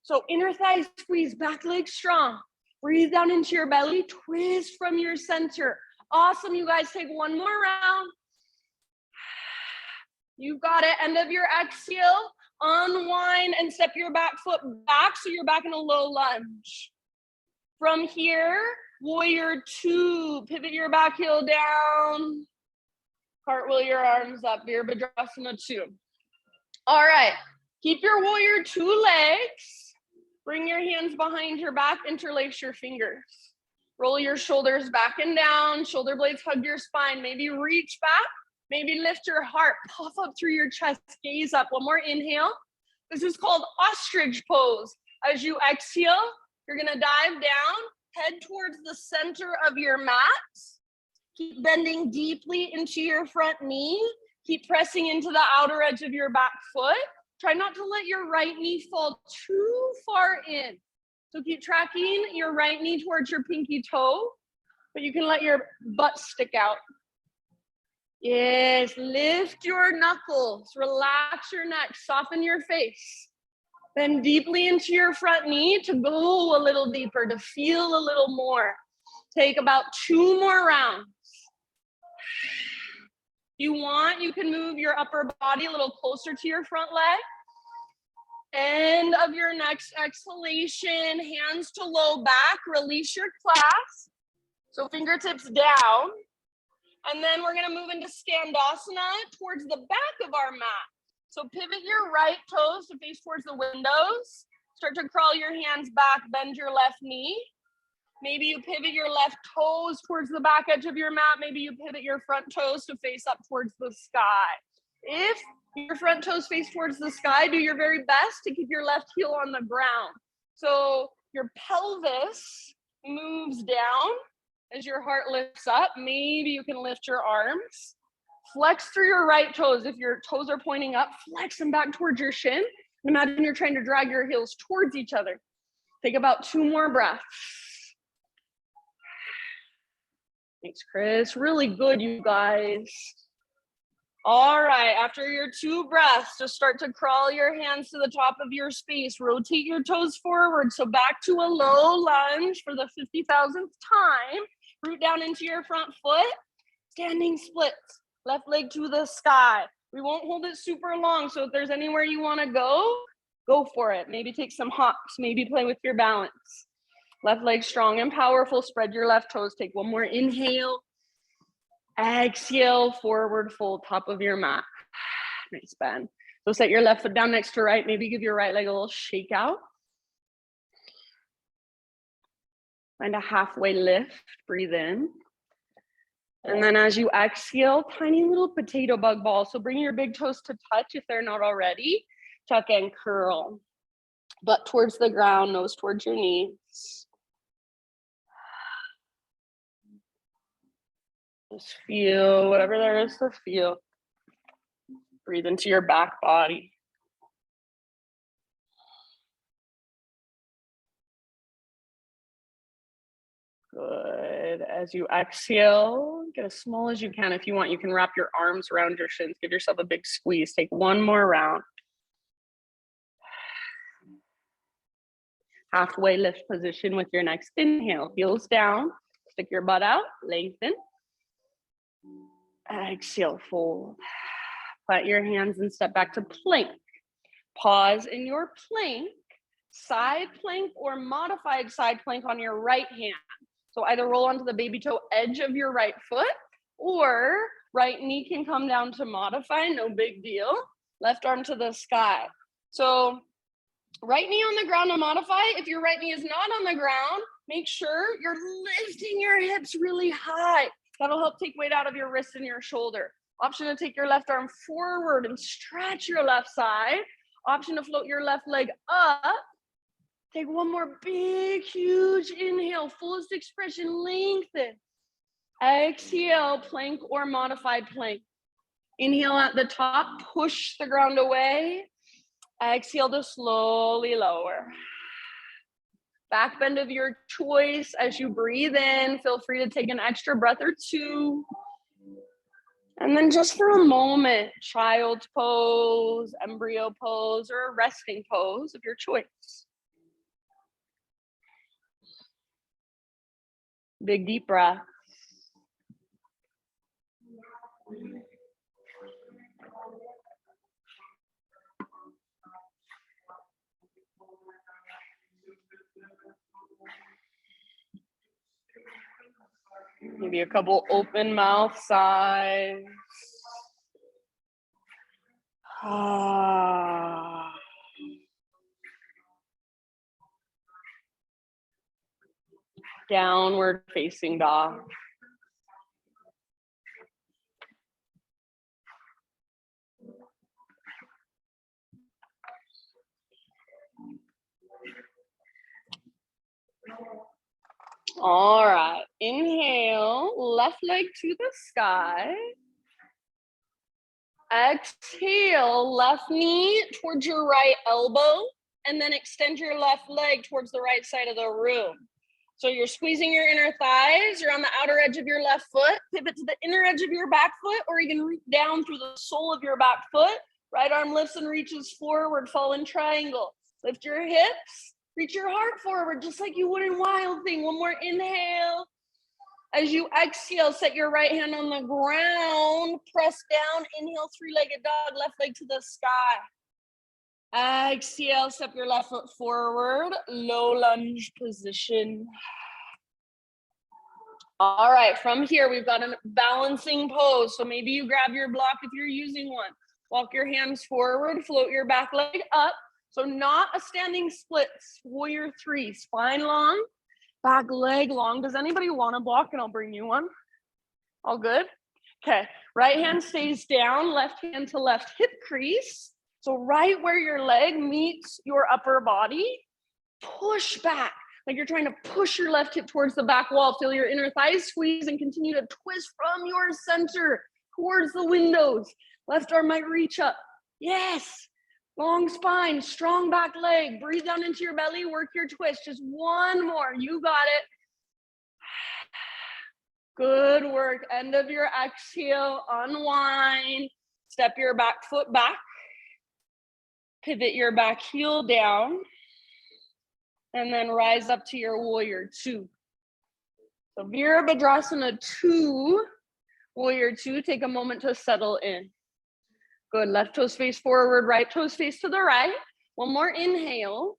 So inner thighs squeeze, back leg strong. Breathe down into your belly, twist from your center. Awesome, you guys, take one more round. You've got it, end of your exhale, unwind and step your back foot back so you're back in a low lunge. From here, warrior two, pivot your back heel down, cartwheel your arms up, Virabhadrasana 2. All right, keep your warrior two legs. Bring your hands behind your back, interlace your fingers. Roll your shoulders back and down, shoulder blades hug your spine. Maybe reach back, maybe lift your heart, puff up through your chest, gaze up. One more inhale. This is called Ostrich Pose. As you exhale, you're gonna dive down, head towards the center of your mat. Keep bending deeply into your front knee. Keep pressing into the outer edge of your back foot. Try not to let your right knee fall too far in. So keep tracking your right knee towards your pinky toe, but you can let your butt stick out. Yes, lift your knuckles, relax your neck, soften your face. Bend deeply into your front knee to go a little deeper, to feel a little more. Take about 2 more rounds. You want, you can move your upper body a little closer to your front leg. End of your next exhalation, hands to low back, release your clasp. So fingertips down. And then we're gonna move into Scandasana towards the back of our mat. So pivot your right toes to face towards the windows. Start to crawl your hands back, bend your left knee. Maybe you pivot your left toes towards the back edge of your mat. Maybe you pivot your front toes to face up towards the sky. If your front toes face towards the sky, do your very best to keep your left heel on the ground. So your pelvis moves down as your heart lifts up. Maybe you can lift your arms. Flex through your right toes. If your toes are pointing up, flex them back towards your shin. And imagine you're trying to drag your heels towards each other. Take about 2 more breaths. Thanks, Chris. Really good, you guys. All right, after your 2 breaths, just start to crawl your hands to the top of your space. Rotate your toes forward. So back to a low lunge for the 50,000th time. Root down into your front foot. Standing splits. Left leg to the sky. We won't hold it super long. So if there's anywhere you want to go for it. Maybe take some hops. Maybe play with your balance. Left leg strong and powerful. Spread your left toes. Take 1 more inhale. Exhale, forward fold, top of your mat. Nice bend. So set your left foot down next to right. Maybe give your right leg a little shake out. Find a halfway lift, breathe in. And then as you exhale, tiny little potato bug ball. So bring your big toes to touch if they're not already. Tuck and curl. Butt towards the ground, nose towards your knees. Just feel whatever there is to feel. Breathe into your back body. Good. As you exhale, get as small as you can. If you want, you can wrap your arms around your shins. Give yourself a big squeeze. Take one more round. Halfway lift position with your next inhale. Heels down. Stick your butt out. Lengthen. Exhale, fold. Plant your hands and step back to plank. Pause in your plank. Side plank or modified side plank on your right hand. So either roll onto the baby toe edge of your right foot, or right knee can come down to modify, no big deal. Left arm to the sky. So right knee on the ground to modify. If your right knee is not on the ground, make sure you're lifting your hips really high. That'll help take weight out of your wrist and your shoulder. Option to take your left arm forward and stretch your left side. Option to float your left leg up. Take one more big, huge inhale, fullest expression, lengthen. Exhale, plank or modified plank. Inhale at the top, push the ground away. Exhale to slowly lower. Back bend of your choice. As you breathe in, feel free to take an extra breath or two. And then just for a moment, child's pose, embryo pose, or a resting pose of your choice. Big deep breath. Maybe a couple open mouth sighs. Downward facing dog. All right, inhale, left leg to the sky. Exhale, left knee towards your right elbow, and then extend your left leg towards the right side of the room. So you're squeezing your inner thighs, you're on the outer edge of your left foot, pivot to the inner edge of your back foot, or you can reach down through the sole of your back foot. Right arm lifts and reaches forward, fall in triangle. Lift your hips, reach your heart forward, just like you would in Wild Thing. One more inhale. As you exhale, set your right hand on the ground, press down, inhale, three-legged dog, left leg to the sky. Exhale, step your left foot forward, low lunge position. All right, from here, we've got a balancing pose. So maybe you grab your block if you're using one. Walk your hands forward, float your back leg up. So not a standing split, warrior three, spine long, back leg long. Does anybody want a block? And I'll bring you one. All good? Okay, right hand stays down, left hand to left hip crease. So right where your leg meets your upper body, push back. Like you're trying to push your left hip towards the back wall. Feel your inner thighs squeeze and continue to twist from your center towards the windows. Left arm might reach up. Yes. Long spine, strong back leg. Breathe down into your belly, work your twist. Just one more. You got it. Good work. End of your exhale. Unwind. Step your back foot back. Pivot your back heel down. And then rise up to your warrior two. So Virabhadrasana 2, warrior 2. Take a moment to settle in. Good, left toes face forward, right toes face to the right. One more inhale.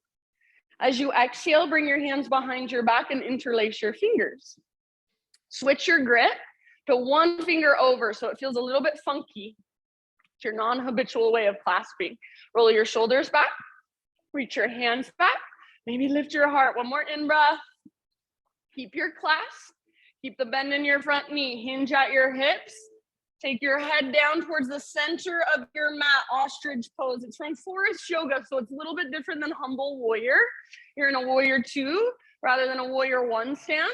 As you exhale, bring your hands behind your back and interlace your fingers. Switch your grip to one finger over so it feels a little bit funky. It's your non-habitual way of clasping. Roll your shoulders back, reach your hands back, maybe lift your heart. One more in-breath. Keep your clasp, keep the bend in your front knee, hinge at your hips. Take your head down towards the center of your mat, Ostrich Pose. It's from Forest Yoga, so it's a little bit different than Humble Warrior. You're in a Warrior 2 rather than a Warrior 1 stance,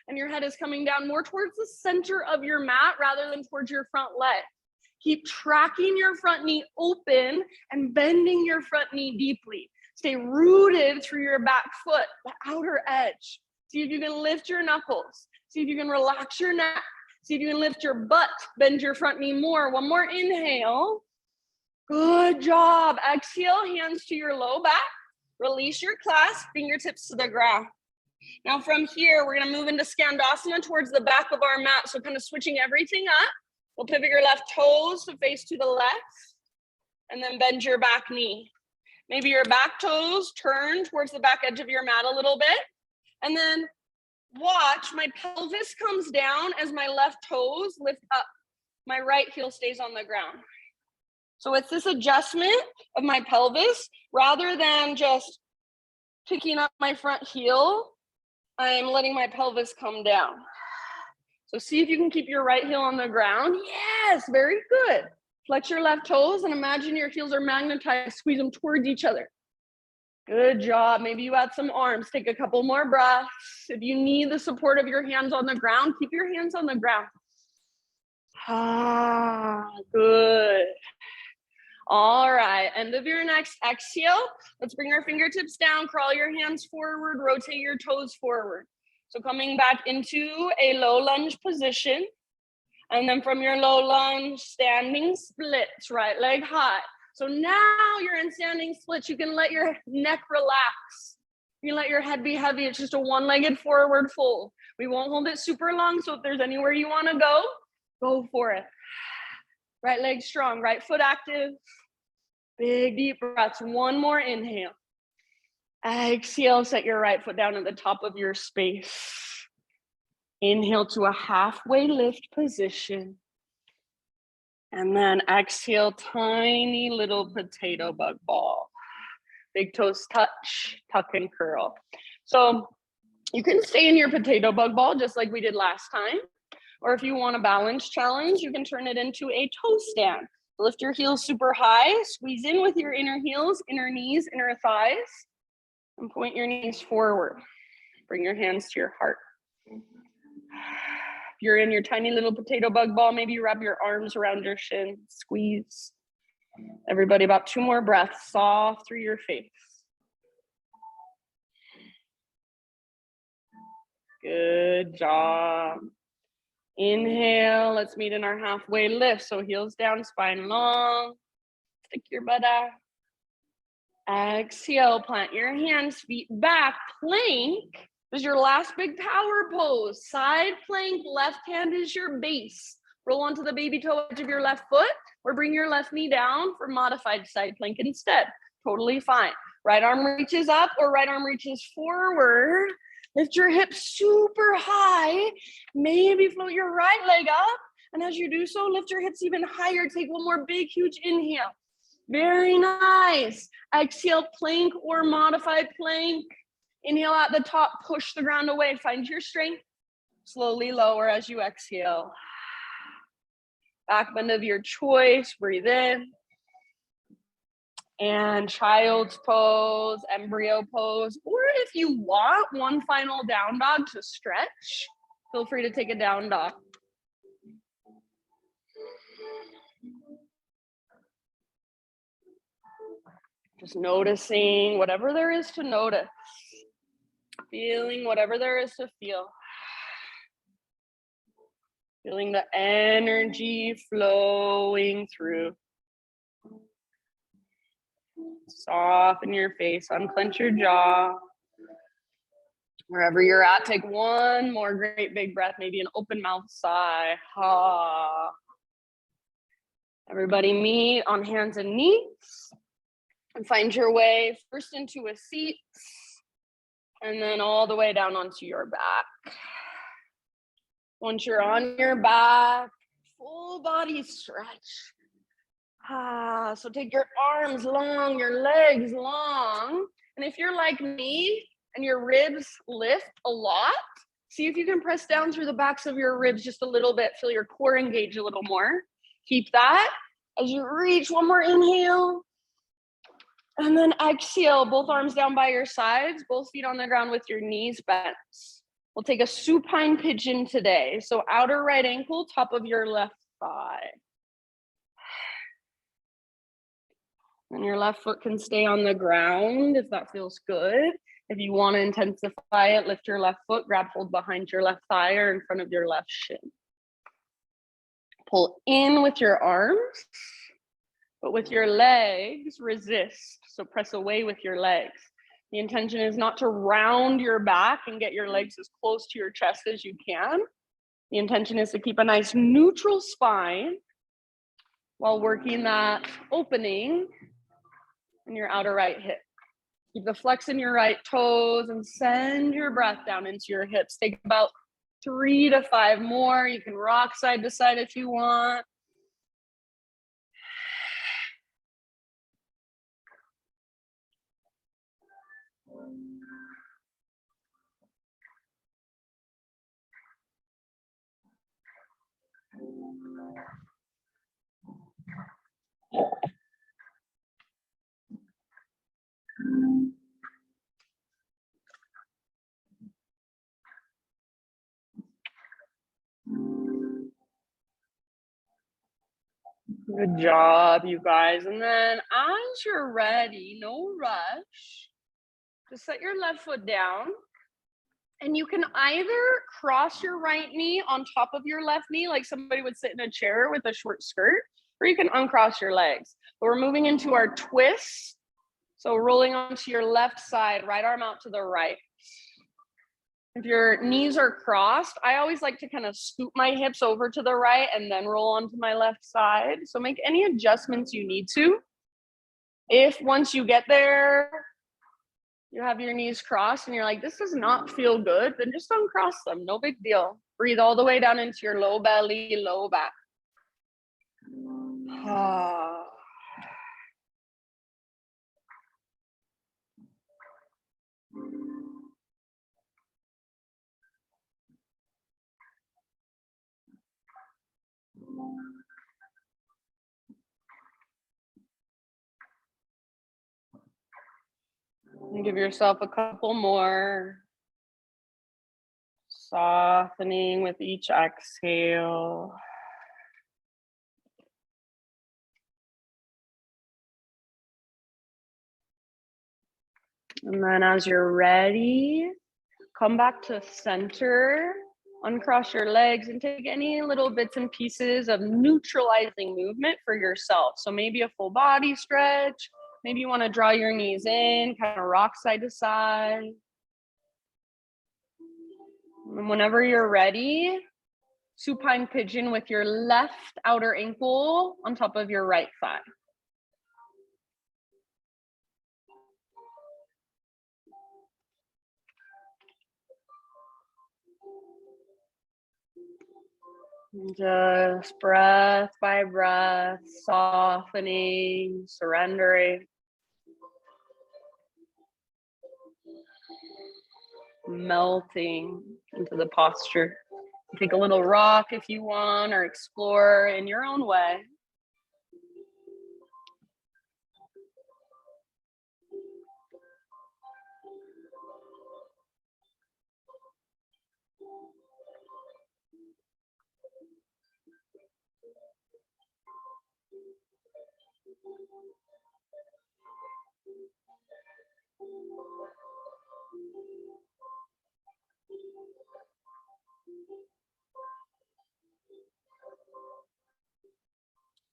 and your head is coming down more towards the center of your mat rather than towards your front leg. Keep tracking your front knee open and bending your front knee deeply. Stay rooted through your back foot, the outer edge. See if you can lift your knuckles. See if you can relax your neck. See if you can lift your butt, bend your front knee more. One more inhale. Good job. Exhale, hands to your low back. Release your clasp, fingertips to the ground. Now from here, we're gonna move into Scandasana towards the back of our mat. So kind of switching everything up. We'll pivot your left toes to face to the left, and then bend your back knee. Maybe your back toes turn towards the back edge of your mat a little bit, and then watch, my pelvis comes down as my left toes lift up. My right heel stays on the ground. So it's this adjustment of my pelvis, rather than just picking up my front heel, I'm letting my pelvis come down. So see if you can keep your right heel on the ground. Yes, very good. Flex your left toes and imagine your heels are magnetized, squeeze them towards each other. Good job. Maybe you add some arms. Take a couple more breaths. If you need the support of your hands on the ground, keep your hands on the ground. Good. All right, end of your next exhale. Let's bring our fingertips down, crawl your hands forward, rotate your toes forward. So coming back into a low lunge position. And then from your low lunge, standing splits, right leg high. So now you're in standing splits. You can let your neck relax. You can let your head be heavy. It's just a one-legged forward fold. We won't hold it super long. So if there's anywhere you want to go, go for it. Right leg strong, right foot active. Big deep breaths. One more inhale. Exhale, set your right foot down at the top of your space. Inhale to a halfway lift position. And then exhale, tiny little potato bug ball. Big toes touch, tuck and curl. So you can stay in your potato bug ball just like we did last time. Or if you want a balance challenge, you can turn it into a toe stand. Lift your heels super high, squeeze in with your inner heels, inner knees, inner thighs, and point your knees forward. Bring your hands to your heart. If you're in your tiny little potato bug ball, maybe you wrap your arms around your shin, squeeze. Everybody, about 2 more breaths, soft through your face. Good job. Inhale, let's meet in our halfway lift. So heels down, spine long, stick your butt out. Exhale, plant your hands, feet back, plank. This is your last big power pose. Side plank, left hand is your base. Roll onto the baby toe edge of your left foot, or bring your left knee down for modified side plank instead. Totally fine. Right arm reaches up or right arm reaches forward. Lift your hips super high. Maybe float your right leg up. And as you do so, lift your hips even higher. Take one more big, huge inhale. Very nice. Exhale, plank or modified plank. Inhale at the top, push the ground away. Find your strength. Slowly lower as you exhale. Back bend of your choice. Breathe in. And child's pose, embryo pose. Or if you want one final down dog to stretch, feel free to take a down dog. Just noticing whatever there is to notice. Feeling whatever there is to feel. Feeling the energy flowing through. Soften your face, unclench your jaw. Wherever you're at, take one more great big breath, maybe an open mouth sigh. Ha. Everybody meet on hands and knees. And find your way first into a seat and then all the way down onto your back. Once you're on your back, full body stretch. So take your arms long, your legs long. And if you're like me and your ribs lift a lot, see if you can press down through the backs of your ribs just a little bit. Feel your core engage a little more. Keep that as you reach. One more inhale. And then exhale, both arms down by your sides, both feet on the ground with your knees bent. We'll take a supine pigeon today. So outer right ankle, top of your left thigh. And your left foot can stay on the ground if that feels good. If you want to intensify it, lift your left foot, grab hold behind your left thigh or in front of your left shin. Pull in with your arms, but with your legs, resist. So press away with your legs. The intention is not to round your back and get your legs as close to your chest as you can. The intention is to keep a nice neutral spine while working that opening in your outer right hip. Keep the flex in your right toes and send your breath down into your hips. Take about 3 to 5 more. You can rock side to side if you want. Good job, you guys. And then as you're ready, no rush, just set your left foot down. And you can either cross your right knee on top of your left knee, like somebody would sit in a chair with a short skirt, or you can uncross your legs. But we're moving into our twist. So rolling onto your left side, right arm out to the right. If your knees are crossed, I always like to kind of scoop my hips over to the right and then roll onto my left side. So make any adjustments you need to. If once you get there, you have your knees crossed and you're like, this does not feel good, then just uncross them. No big deal. Breathe all the way down into your low belly, low back. And give yourself a couple more. Softening with each exhale. And then as you're ready, come back to center, uncross your legs and take any little bits and pieces of neutralizing movement for yourself. So maybe a full body stretch, maybe you want to draw your knees in, kind of rock side to side. And whenever you're ready, supine pigeon with your left outer ankle on top of your right thigh. Just breath by breath, softening, surrendering. Melting into the posture. Take a little rock if you want, or explore in your own way.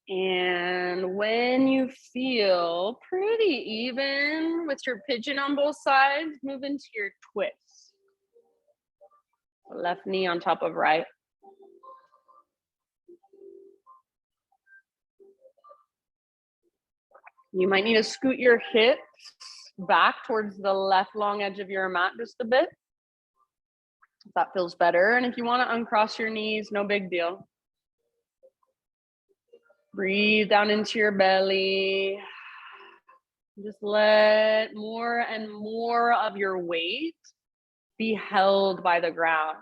And when you feel pretty even with your pigeon on both sides, move into your twist. Left knee on top of right. You might need to scoot your hips back towards the left long edge of your mat just a bit, if that feels better. And if you want to uncross your knees, no big deal. Breathe down into your belly. Just let more and more of your weight be held by the ground.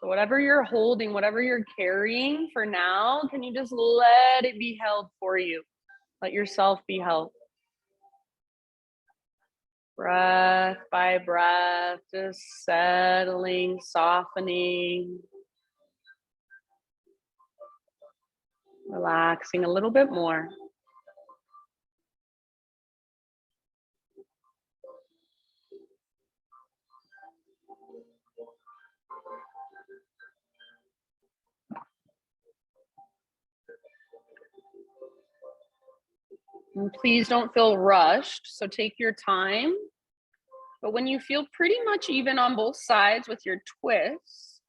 So whatever you're holding, whatever you're carrying for now, can you just let it be held for you? Let yourself be held. Breath by breath, just settling, softening, relaxing a little bit more. And please don't feel rushed, so take your time. But when you feel pretty much even on both sides with your twists,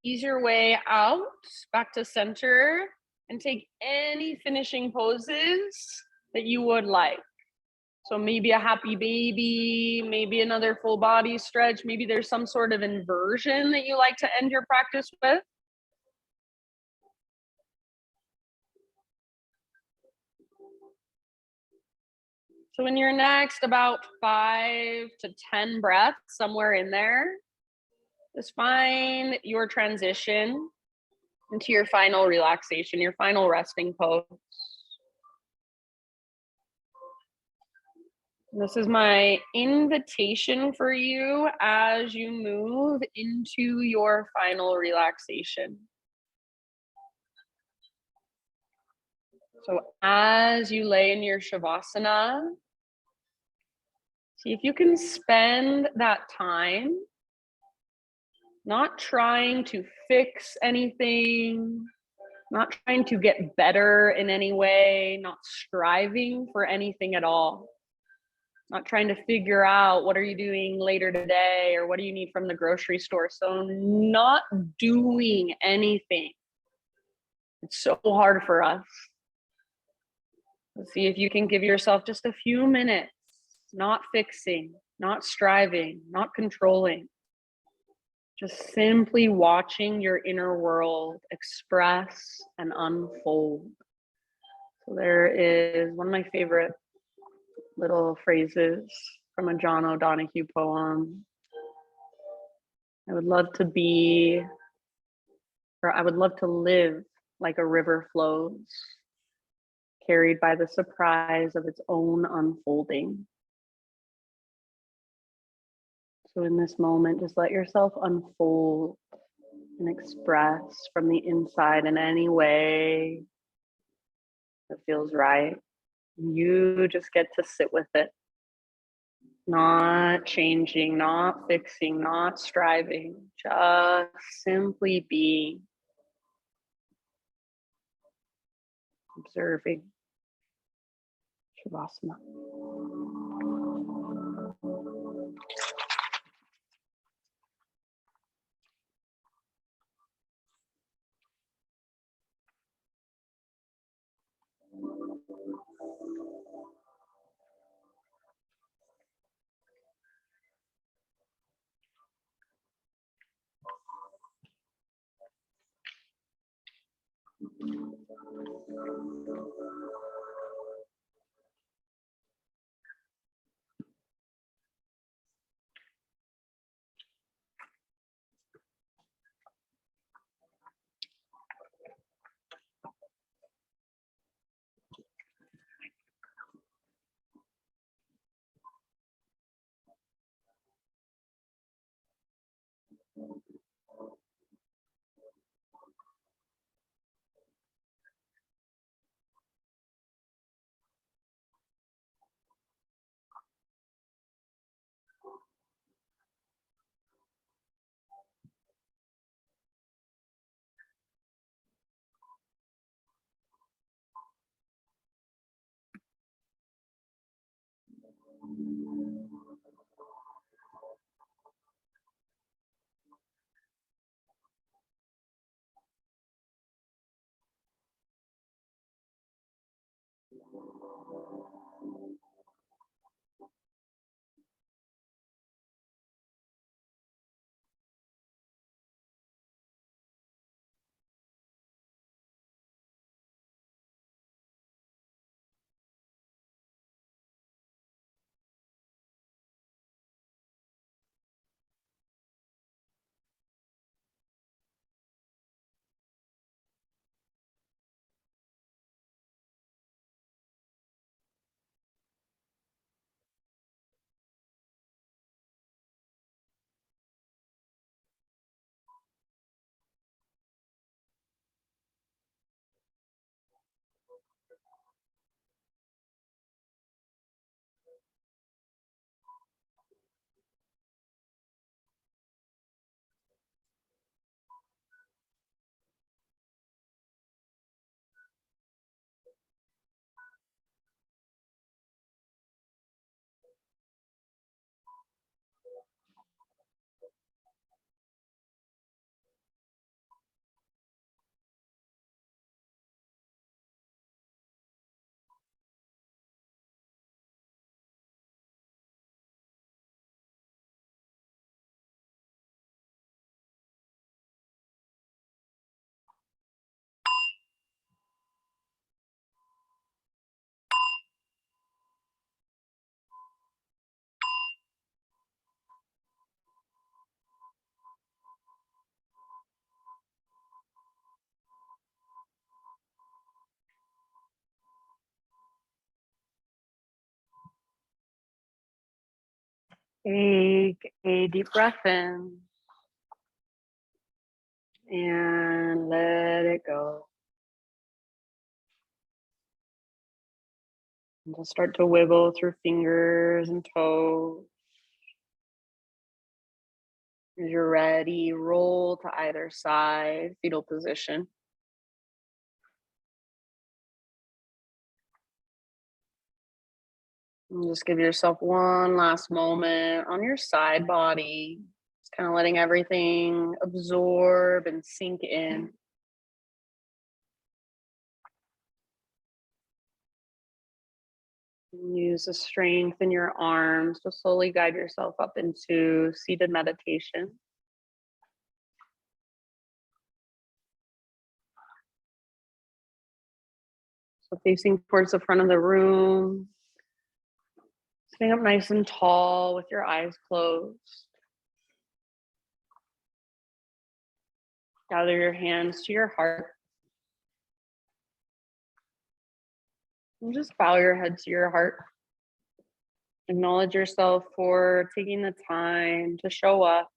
ease your way out, back to center, and take any finishing poses that you would like. So maybe a happy baby, maybe another full body stretch, maybe there's some sort of inversion that you like to end your practice with. So in your next about 5 to 10 breaths, somewhere in there, just find your transition into your final relaxation, your final resting pose. This is my invitation for you as you move into your final relaxation. So as you lay in your Shavasana, see if you can spend that time not trying to fix anything, not trying to get better in any way, not striving for anything at all. Not trying to figure out what are you doing later today or what do you need from the grocery store. So not doing anything. It's so hard for us. Let's see if you can give yourself just a few minutes, not fixing, not striving, not controlling. Just simply watching your inner world express and unfold. So there is one of my favorite little phrases from a John O'Donohue poem. I would love to be, or I would love to live like a river flows, carried by the surprise of its own unfolding. So in this moment, just let yourself unfold and express from the inside in any way that feels right. You just get to sit with it, not changing, not fixing, not striving, just simply being, observing. Shavasana. Take a deep breath in and let it go. And just start to wiggle through fingers and toes. As you're ready, roll to either side, fetal position. And just give yourself one last moment on your side body. Just kind of letting everything absorb and sink in. Use the strength in your arms to slowly guide yourself up into seated meditation. So facing towards the front of the room, sitting up nice and tall with your eyes closed. Gather your hands to your heart. And just bow your head to your heart. Acknowledge yourself for taking the time to show up,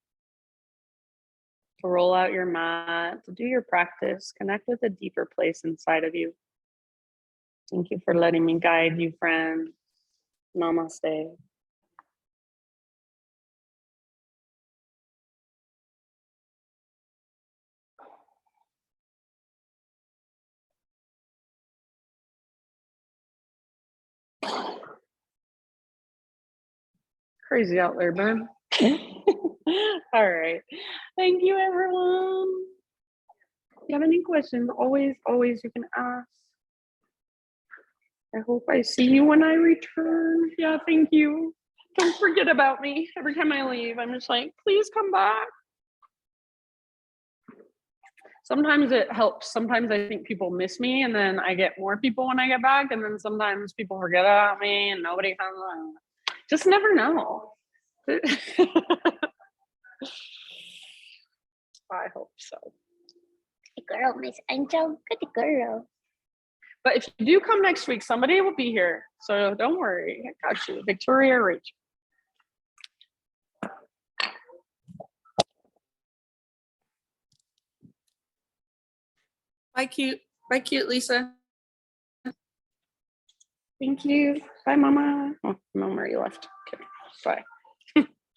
to roll out your mat, to do your practice, connect with a deeper place inside of you. Thank you for letting me guide you, friend. Namaste. Crazy out there, Ben. All right. Thank you, everyone. If you have any questions, always you can ask. I hope I see you when I return. Yeah, thank you. Don't forget about me. Every time I leave, I'm just like, please come back. Sometimes it helps. Sometimes I think people miss me, and then I get more people when I get back, and then sometimes people forget about me and nobody comes on. Just never know. I hope so. Good girl, Miss Angel. Good girl. But if you do come next week, somebody will be here. So don't worry. I got you. Victoria or Rachel. Bye, cute. Bye, cute, Lisa. Thank you. Bye, Mama. Oh, Mama already left. Okay. Bye.